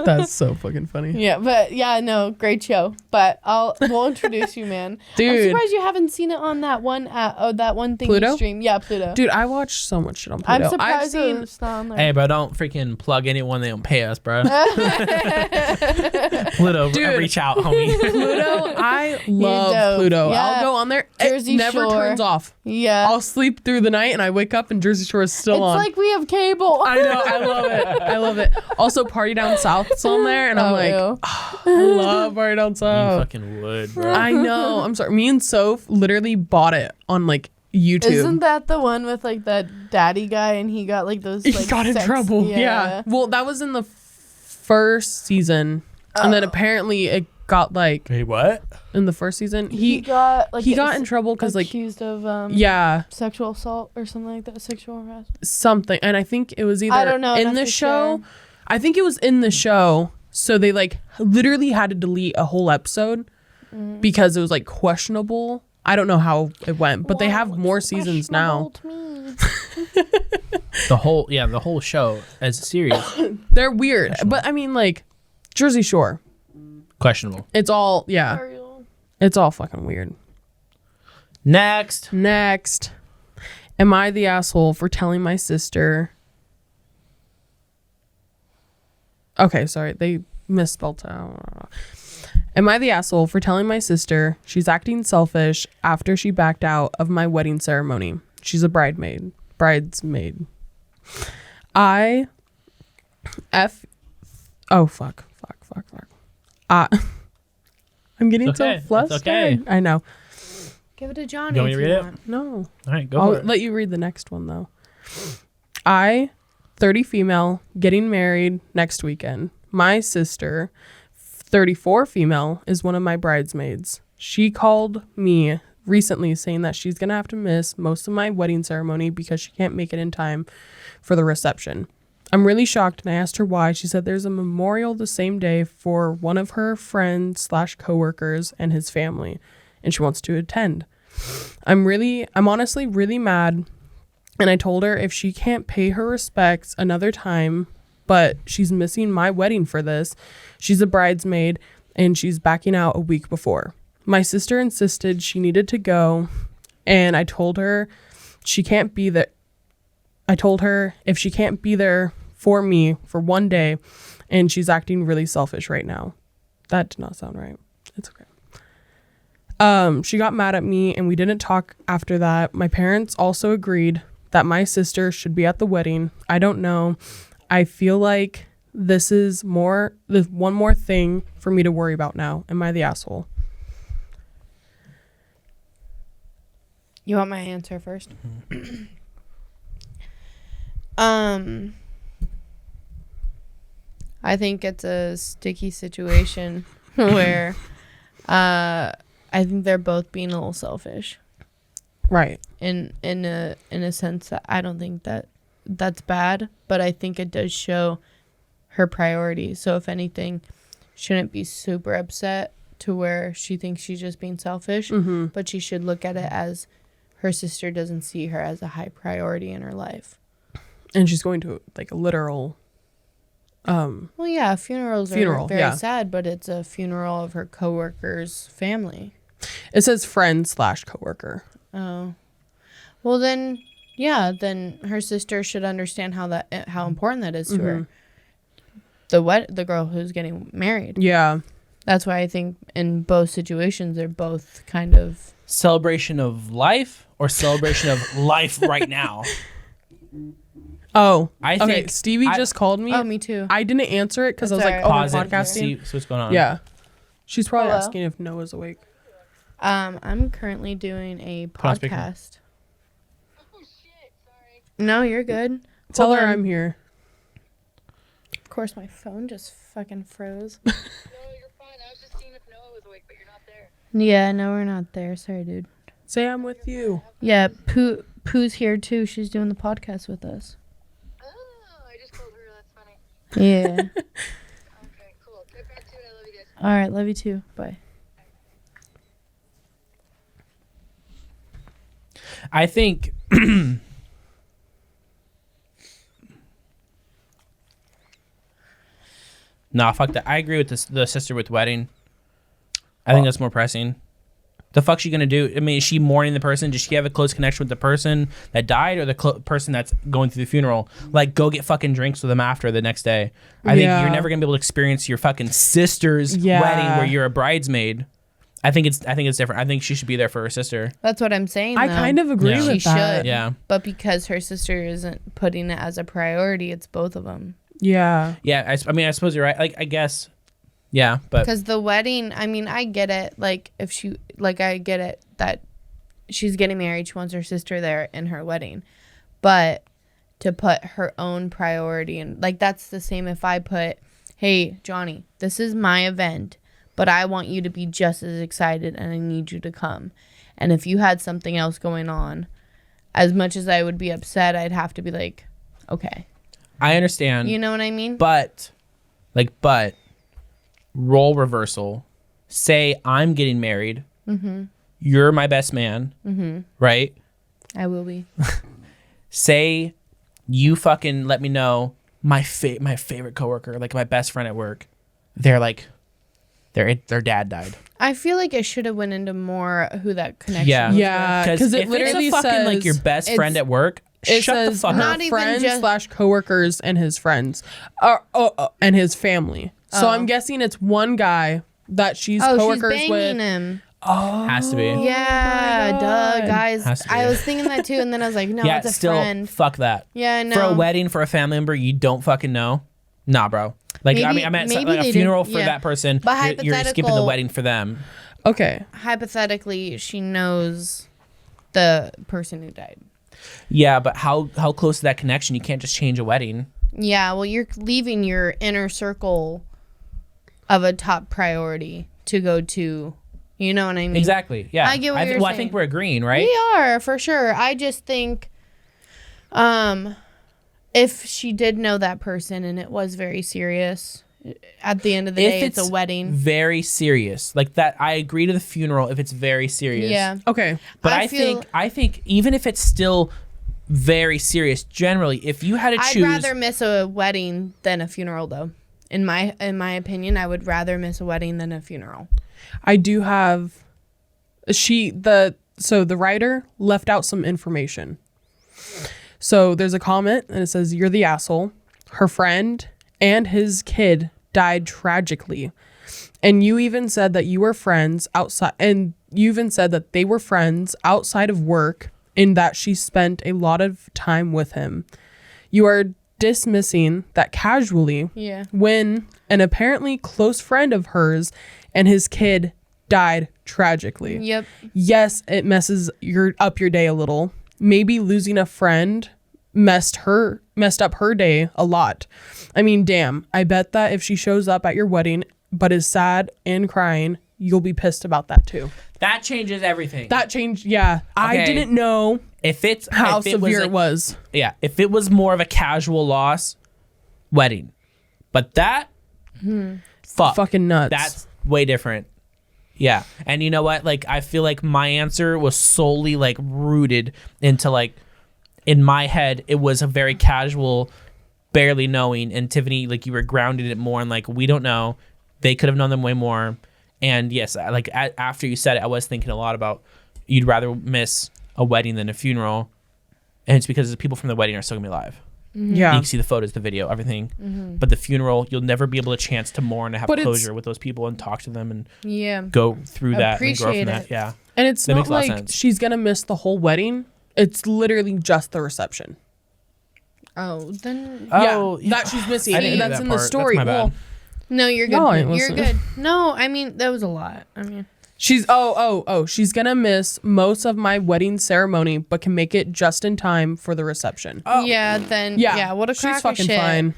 That's so fucking funny. Yeah, but no, great show. But we'll introduce you, man. I'm Dude. surprised you haven't seen it on that one that one thing Pluto? you stream. Yeah, Pluto. Dude, I watch so much shit on Pluto. I'm surprised I've seen it's not on there. Hey, bro, don't freaking plug anyone. They don't pay us, bro. Pluto, Dude. reach out, homie. Pluto. I love dope. Pluto. Yeah. I'll go on there. Jersey It never Shore. turns off. Yeah. I'll sleep through the night and I wake up and Jersey Shore is still It's on. like we have cable. I know. I love it. I love it. Also, Party Down South's on there, and I'm like, ew. I love Party Down You South. fucking would, bro. I know. I'm sorry. Me and Soph literally bought it on YouTube. Isn't that the one with that daddy guy and he got those He got in trouble. Yeah. Well, that was in the first season, and then apparently it got Hey, what? in the first season He got he got in trouble because accused of yeah, sexual assault or something like that, sexual harassment. something, and I think it was either I don't know in enough the to show. share. I think it was in the show, so they literally had to delete a whole episode because it was questionable. I don't know how it went, but they have more seasons now. The whole show as a series, They're weird, but I mean Jersey Shore. questionable. It's all it's all fucking weird. Next. Am I the asshole for telling my sister? Okay, sorry, they misspelled out. Am I the asshole for telling my sister she's acting selfish after she backed out of my wedding ceremony? She's a bridesmaid. Oh, fuck. I'm getting It's okay. so flustered. It's okay. I know. Give it to Johnny. You want me if to read it? want. No. All right, go I'll for it. let you read the next one though. I, 30 female, getting married next weekend. My sister, 34 female, is one of my bridesmaids. She called me recently saying that she's going to have to miss most of my wedding ceremony because she can't make it in time for the reception. I'm really shocked and I asked her why. She said there's a memorial the same day for one of her friends / coworkers and his family, and she wants to attend. I'm honestly really mad, and I told her if she can't pay her respects another time, but she's missing my wedding for this. She's a bridesmaid and she's backing out a week before. My sister insisted she needed to go, and I told her she can't be there. I told her if she can't be there for me for one day, and she's acting really selfish right now. That did not sound right. It's okay. She got mad at me and we didn't talk after that. My parents also agreed that my sister should be at the wedding. I don't know. I feel like this is one more thing for me to worry about now. Am I the asshole? You want my answer first? I think it's a sticky situation where I think they're both being a little selfish. Right. In a sense that I don't think that's bad, but I think it does show her priorities. So if anything, shouldn't be super upset to where she thinks she's just being selfish, but she should look at it as her sister doesn't see her as a high priority in her life. And she's going to like a literal Well, yeah, funerals Funeral, are very yeah. sad, but it's a funeral of her coworker's family. It says friend/coworker. Oh, well then, yeah, then her sister should understand how important that is to her. The girl who's getting married. Yeah. That's why I think in both situations they're both kind of Celebration of life or celebration of life right now? Oh, I okay. think Stevie just called me. Oh, me too. I didn't answer it because I was That's like, all oh, right. we're Pause it. podcasting. See what's going on. Yeah. She's probably Hello? asking if Noah's awake. I'm currently doing a on speaker. podcast. Oh shit, sorry. No, you're good. Tell Hold her on. I'm here. Of course my phone just fucking froze. No, you're fine. I was just seeing if Noah was awake, but you're not there. Yeah, no, we're not there. Sorry, dude. Say I'm with you. Yeah, Pooh's here too. She's doing the podcast with us. Oh, I just called her. That's funny. Yeah. Okay, cool. Get back to it. I love you guys. All right, love you too. Bye. I think nah, fuck that. I agree with the sister with wedding. I think that's more pressing. The fuck's she gonna do? I mean, is she mourning the person? Does she have a close connection with the person that died or the person that's going through the funeral? Like, go get fucking drinks with them after the next day. I think you're never gonna be able to experience your fucking sister's wedding where you're a bridesmaid. I think it's different. I think she should be there for her sister. That's what I'm saying. I though. kind of agree Yeah. with She that. should. Yeah. But because her sister isn't putting it as a priority, it's both of them. Yeah. Yeah. I mean, I suppose you're right. Like, I guess. Yeah, but Because the wedding, I mean, I get it. Like, I get it that she's getting married. She wants her sister there in her wedding. But to put her own priority in, like, that's the same if I put, hey, Johnny, this is my event, but I want you to be just as excited and I need you to come. And if you had something else going on, as much as I would be upset, I'd have to be like, okay. I understand. You know what I mean? But role reversal. Say I'm getting married. Mm-hmm. You're my best man. Mm-hmm. Right? I will be. Say you fucking let me know my favorite coworker, like my best friend at work. They're like, their dad died. I feel like it should have went into more who that connection Yeah. was Yeah. with. Because it if literally it's a fucking says like your best friend at work, it shut the says fuck not up. even friends just- /coworkers and his friends, and his family. So I'm guessing it's one guy that she's Oh, she's coworkers banging with. him. Has to be. Yeah, duh, guys. Has to be. I was thinking that too, and then I was like, no, Yeah, it's a still friend. fuck that. Yeah, I know. For a wedding for a family member you don't fucking know. Nah, bro. Like I Maybe- meant maybe like a they funeral didn't- for yeah. that person. But You're skipping the hypothetical- wedding for them. Okay. Hypothetically, she knows the person who died. Yeah, but how close is that connection? You can't just change a wedding. Yeah, well, you're leaving your inner circle of a top priority to go to. You know what I mean? Exactly. Yeah. I get what you're I saying. think we're agreeing, right? We are, for sure. I just think if she did know that person and it was very serious, at the end of the day, it's a wedding. Very serious. Like that, I agree to the funeral if it's very serious. Yeah. Okay. But I I think even if it's still very serious, generally, if you had to choose, I'd rather miss a wedding than a funeral, though. In my opinion, I would rather miss a wedding than a funeral. I do have the writer left out some information. So there's a comment and it says, "You're the asshole. Her friend and his kid died tragically. And you even said that you were friends outside, and you even said that they were friends outside of work in that she spent a lot of time with him. You are dismissing that casually Yeah. when an apparently close friend of hers and his kid died tragically. Yep. Yes, it messes up your day a little. Maybe losing a friend messed up her day a lot. I mean, damn, I bet that if she shows up at your wedding but is sad and crying, you'll be pissed about that too." that changes everything. That changed, yeah. I Okay. didn't know if it's how if it severe was it was. Yeah, if it was more of a casual loss, wedding, but that, Fucking nuts. that's way different. Yeah, and you know what? Like, I feel like my answer was solely like rooted into like, in my head, it was a very casual barely knowing, and Tiffany, like, you were grounded it more and like, we don't know. They could have known them way more. And yes, like after you said it, I was thinking a lot about you'd rather miss a wedding than a funeral, and it's because the people from the wedding are still gonna be alive. Yeah. You can see the photos, the video, everything. But the funeral, you'll never be able to chance to mourn and have closure with those people and talk to them and go through that and grow from that. Yeah. And it's That not makes a lot of like sense. she's gonna miss the whole wedding. It's literally just the reception. Oh, then Oh, yeah, that she's missing. I didn't hear That's that in part. the story. That's my bad. Well, no, you're good. No, it You're wasn't. good. No, I mean that was a lot. I mean, she's she's gonna miss most of my wedding ceremony, but can make it just in time for the reception. yeah, then yeah, what a crack she's fucking of shit. fine.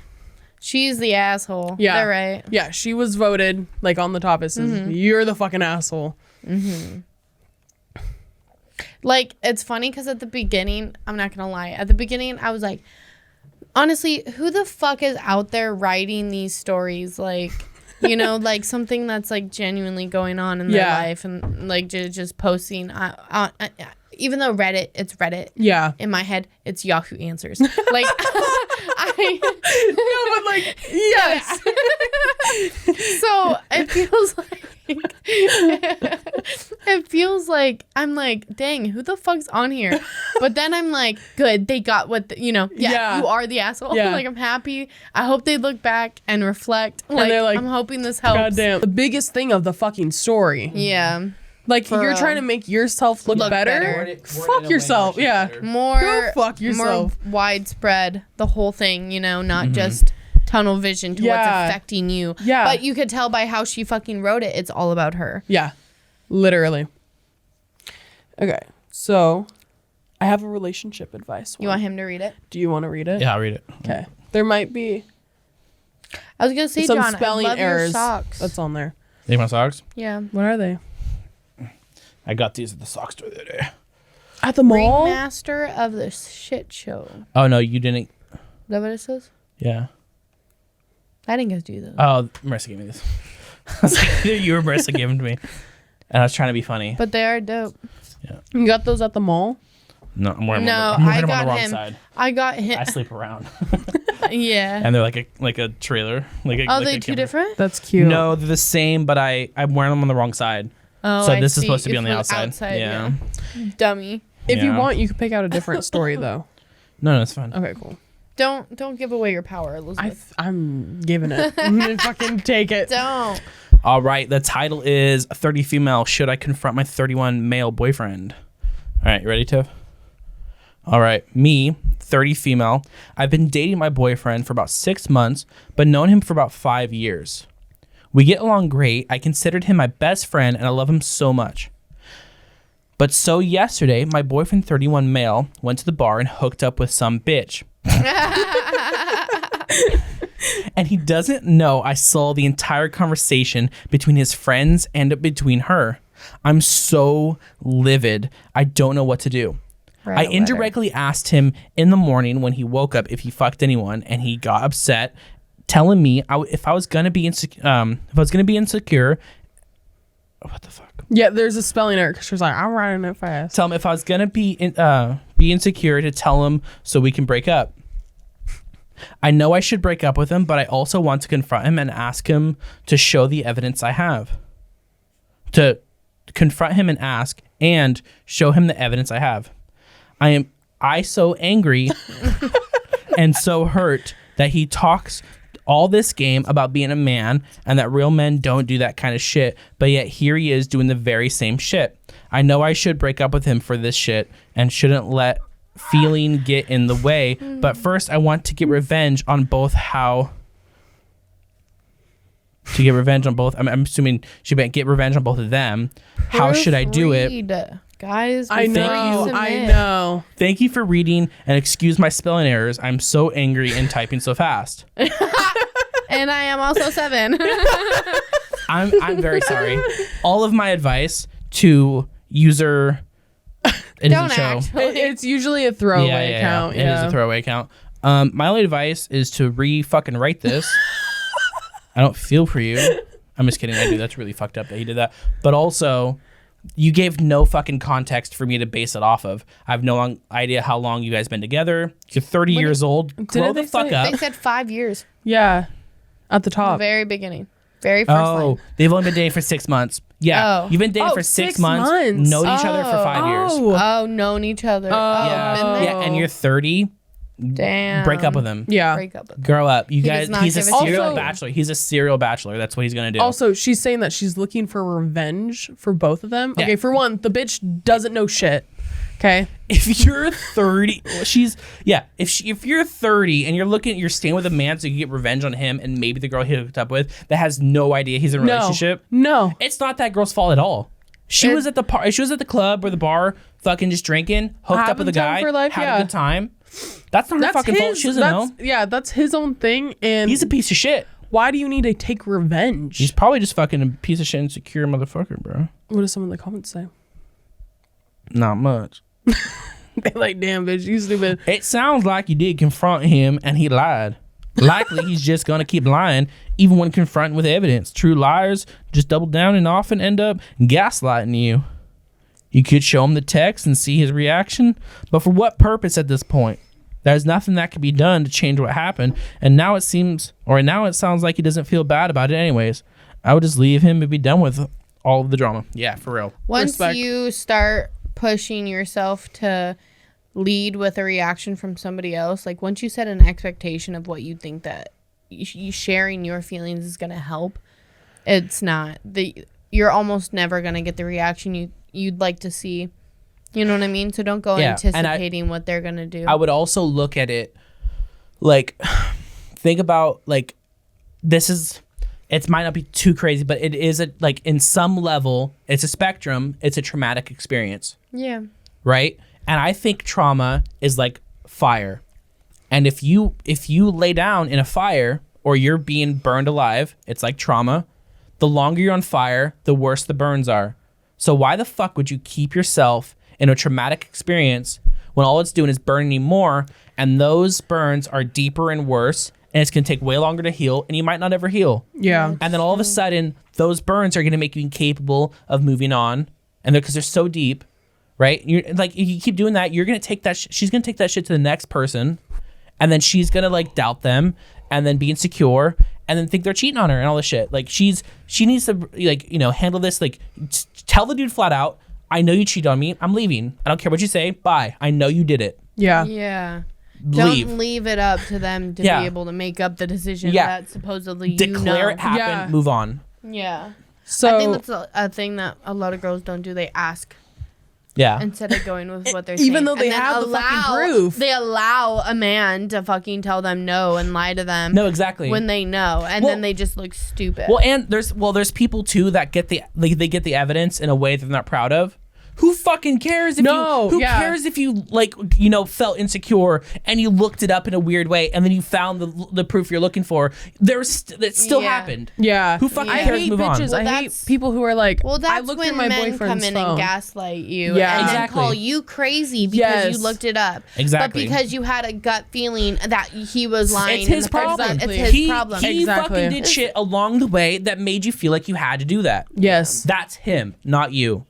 She's the asshole. Yeah, they're right. Yeah, she was voted like on the top. It says you're the fucking asshole. Like, it's funny because at the beginning, I'm not gonna lie, at the beginning I was like, honestly, who the fuck is out there writing these stories? Like, you know, like something that's like genuinely going on in their life, and like just posting. Even though Reddit, it's Reddit. Yeah. In my head, it's Yahoo Answers. Like, No, but like, yes. So it feels like I'm like, dang, who the fuck's on here? But then I'm like, good, they got what you know. Yeah, you are the asshole. Yeah. Like, I'm happy. I hope they look back and reflect. And Like, they're like, I'm hoping this helps. Goddamn. The biggest thing of the fucking story. Yeah. Like, For you're real. trying to make yourself look better. Fuck yourself. Yeah. More Go fuck yourself. More widespread, the whole thing, you know, not just tunnel vision to what's affecting you. Yeah. But you could tell by how she fucking wrote it, it's all about her. Yeah. Literally. Okay. So, I have a relationship advice. You want him to read it? Do you want to read it? Yeah, I'll read it. Okay. There might be I was gonna say, some John, spelling I love your errors socks. that's on there. Need my socks? Yeah. What are they? I got these at the sock store the other day. At the mall? Ringmaster of the shit show. Is Oh, no, you didn't. that what it says? Yeah. I didn't get to do those. Oh, Marissa gave me this. I was like, you were Marissa giving to me. And I was trying to be funny. But they are dope. You got those at the mall? No, I'm wearing, No, I'm wearing I them on got the wrong him. side. I got him. I sleep around. Yeah. And they're like a trailer. Like a, Oh, like they a two camper. different? That's cute. No, they're the same, but I'm wearing them on the wrong side. Oh, So I this is see. supposed to be It's on the for outside. Yeah. Dummy. If you Yeah. want, you could pick out a different story, though. No, it's fine. Okay, cool. Don't give away your power, Elizabeth. I'm giving it. I'm gonna fucking take it. Don't. All right. The title is 30 Female. Should I confront my 31 male boyfriend? All right. You ready, Tiff? All right. Me, 30 female. I've been dating my boyfriend for about 6 months, but known him for about 5 years. We get along great. I considered him my best friend, and I love him so much. But so yesterday, my boyfriend, 31 male, went to the bar and hooked up with some bitch. And he doesn't know I saw the entire conversation between his friends and between her. I'm so livid. I don't know what to do. I indirectly asked him in the morning when he woke up if he fucked anyone, and he got upset, telling me if I was gonna be insecure. What the fuck? Yeah, there's a spelling error because she was like, I'm writing it fast. Tell him if I was gonna be insecure to tell him so we can break up. I know I should break up with him, but I also want to confront him and ask him to show the evidence I have. To confront him and ask and show him the evidence I have. I so angry and so hurt that he talks all this game about being a man and that real men don't do that kind of shit, but yet here he is doing the very same shit. I know I should break up with him for this shit and shouldn't let feeling get in the way, but first I want to get revenge on both I'm assuming she might get revenge on both of them. How should I do it? Guys, I before you know. submit. Thank you for reading and excuse my spelling errors. I'm so angry and typing so fast. And I am also 7. I'm very sorry. All of my advice to user it Don't doesn't show. actually. It's usually a throwaway account. It is a throwaway account. My only advice is to fucking write this. I don't feel for you. I'm just kidding. I do. That's really fucked up that he did that. But also, You gave no fucking context for me to base it off of. I have no idea how long you guys been together. You're 30 years old. Grow the fuck up. They said 5 years. Yeah. At the The top. very beginning. Very first line. They've only been dating for 6 months. Yeah, Oh. you've been dating Oh, for 6 6 months. months. Known each other for 5 years. Oh, known each other. Yeah, been there? yeah, and you're 30. Damn. Break up with him. Yeah. Break up with him. Grow up. You guys. does not He's a give a shit. serial Also- bachelor. He's a serial bachelor. That's what he's gonna do. Also, she's saying that she's looking for revenge for both of them. Yeah. Okay, for one, the bitch doesn't know shit. Okay. if you're 30, well, if you're 30 and you're staying with a man so you can get revenge on him and maybe the girl he hooked up with that has no idea he's in a relationship, No. it's not that girl's fault at all. She was at the she was at the club or the bar, fucking just drinking, hooked up with a Having time guy, for life, had yeah. a good time. That's not her fucking fault. She doesn't know. Yeah, that's his own thing. And He's a piece of shit. why do you need to take revenge? He's probably just fucking a piece of shit, insecure motherfucker, bro. What does some of the comments say? Not much. They're like, damn, bitch, you stupid. It sounds like you did confront him and he lied. Likely he's just gonna keep lying even when confronted with evidence. True liars just double down and often end up gaslighting you. You could show him the text and see his reaction, but for what purpose at this point? There's nothing that can be done to change what happened, and now it sounds like he doesn't feel bad about it anyways. I would just leave him and be done with all of the drama. Yeah, for real. Once Respect. you start pushing yourself to lead with a reaction from somebody else, like once you set an expectation of what you think that you sharing your feelings is going to help, it's not. You're almost never going to get the reaction you'd like to see. You know what I mean? So don't go Yeah, and anticipating what they're going to do. I would also look at it like, think about like, it might not be too crazy, but it is like in some level, it's a spectrum. It's a traumatic experience, yeah. right? And I think trauma is like fire. And if you lay down in a fire or you're being burned alive, it's like trauma. The longer you're on fire, the worse the burns are. So why the fuck would you keep yourself in a traumatic experience when all it's doing is burning you more, and those burns are deeper and worse, and it's going to take way longer to heal, and you might not ever heal. Yeah. And then all of a sudden, those burns are going to make you incapable of moving on, and because they're so deep, right? You're like, if you keep doing that, you're going to take that. She's going to take that shit to the next person, and then she's going to like doubt them, and then be insecure, and then think they're cheating on her and all this shit. Like she needs to like handle this. Like tell the dude flat out, I know you cheated on me. I'm leaving. I don't care what you say. Bye. I know you did it. Yeah. Yeah. Leave. Don't leave it up to them to Yeah. be able to make up the decision Yeah. that supposedly Declare it happened. Yeah. Move on. Yeah. So I think that's a thing that a lot of girls don't do. They ask Yeah. instead of going with what they're saying. even though they And then have the fucking proof. They allow a man to fucking tell them no and lie to them No, exactly. when they know, and Well- then they just look stupid. Well, and there's people too that get they get the evidence in a way they're not proud of. Who fucking cares if who cares if you like felt insecure and you looked it up in a weird way and then you found the proof you're looking for? That still Yeah. happened. yeah. Who fucking I cares? hate Move on. bitches. Well, I hate that's- people who are like, Well, I that's looked when at my men boyfriend's come in phone. and gaslight you, Yeah. and then Exactly. call you crazy because Yes. you looked it up. Exactly. But because you had a gut feeling that he was lying. It's and his the person- problem. It's his he, problem. He Exactly. fucking did shit along the way that made you feel like you had to do that. Yes. That's him, not you.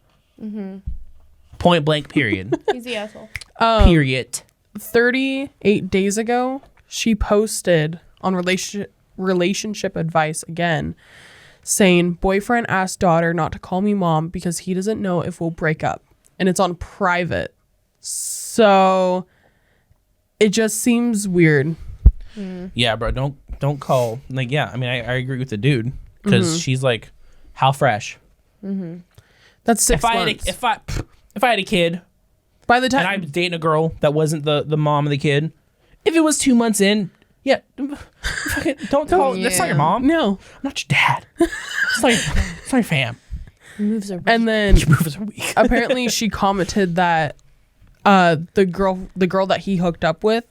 Point blank. Period. He's the asshole. Period. 38 days ago, she posted on relationship advice again, saying, boyfriend asked daughter not to call me mom because he doesn't know if we'll break up. And it's on private. So it just seems weird. Yeah, bro. Don't call. Like, yeah. I mean, I agree with the dude because she's like, how fresh. That's 6 If I months. if I had a kid By the and I time was dating a girl that wasn't the mom of the kid, if it was 2 months in, yeah, fucking don't call. That's not your mom. no. I'm not your dad. It's not your fam. Moves are And then Your moves are weak. apparently she commented that the girl that he hooked up with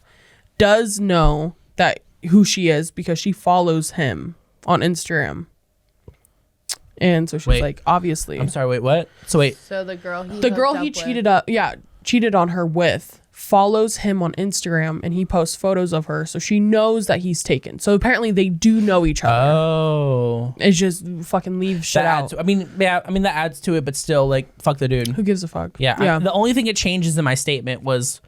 does know that who she is because she follows him on Instagram. And so she's Wait. like, obviously. I'm sorry. Wait, what? So wait. So the girl The girl he cheated on her with follows him on Instagram and he posts photos of her, so she knows that he's taken. So apparently they do know each other. Oh. It's just fucking leave shit out. That adds to it, but still, like, fuck the dude. Who gives a fuck? Yeah. The only thing it changes in my statement was,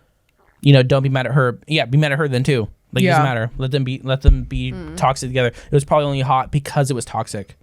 you know, don't be mad at her. Yeah, be mad at her then too. Like, it doesn't matter. Let them be toxic together. It was probably only hot because it was toxic.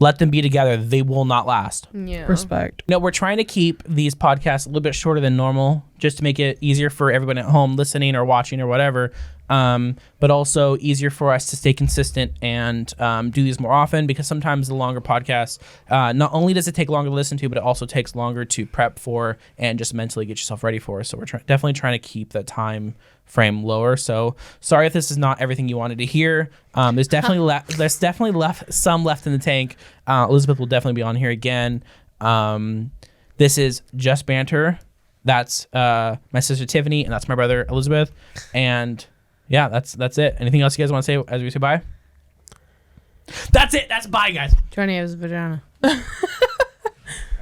Let them be together. They will not last. Yeah. Respect. No, we're trying to keep these podcasts a little bit shorter than normal, just to make it easier for everyone at home listening or watching or whatever. But also easier for us to stay consistent and do these more often, because sometimes the longer podcasts, not only does it take longer to listen to, but it also takes longer to prep for and just mentally get yourself ready for. So we're definitely trying to keep the time frame lower. So sorry if this is not everything you wanted to hear. There's definitely some left in the tank. Elizzebeth will definitely be on here again. This is just banter. That's my sister Tiffany, and that's my brother Elizzebeth. And yeah, that's it. Anything else you guys want to say as we say bye? That's it. That's bye, guys. Johnny has a vagina.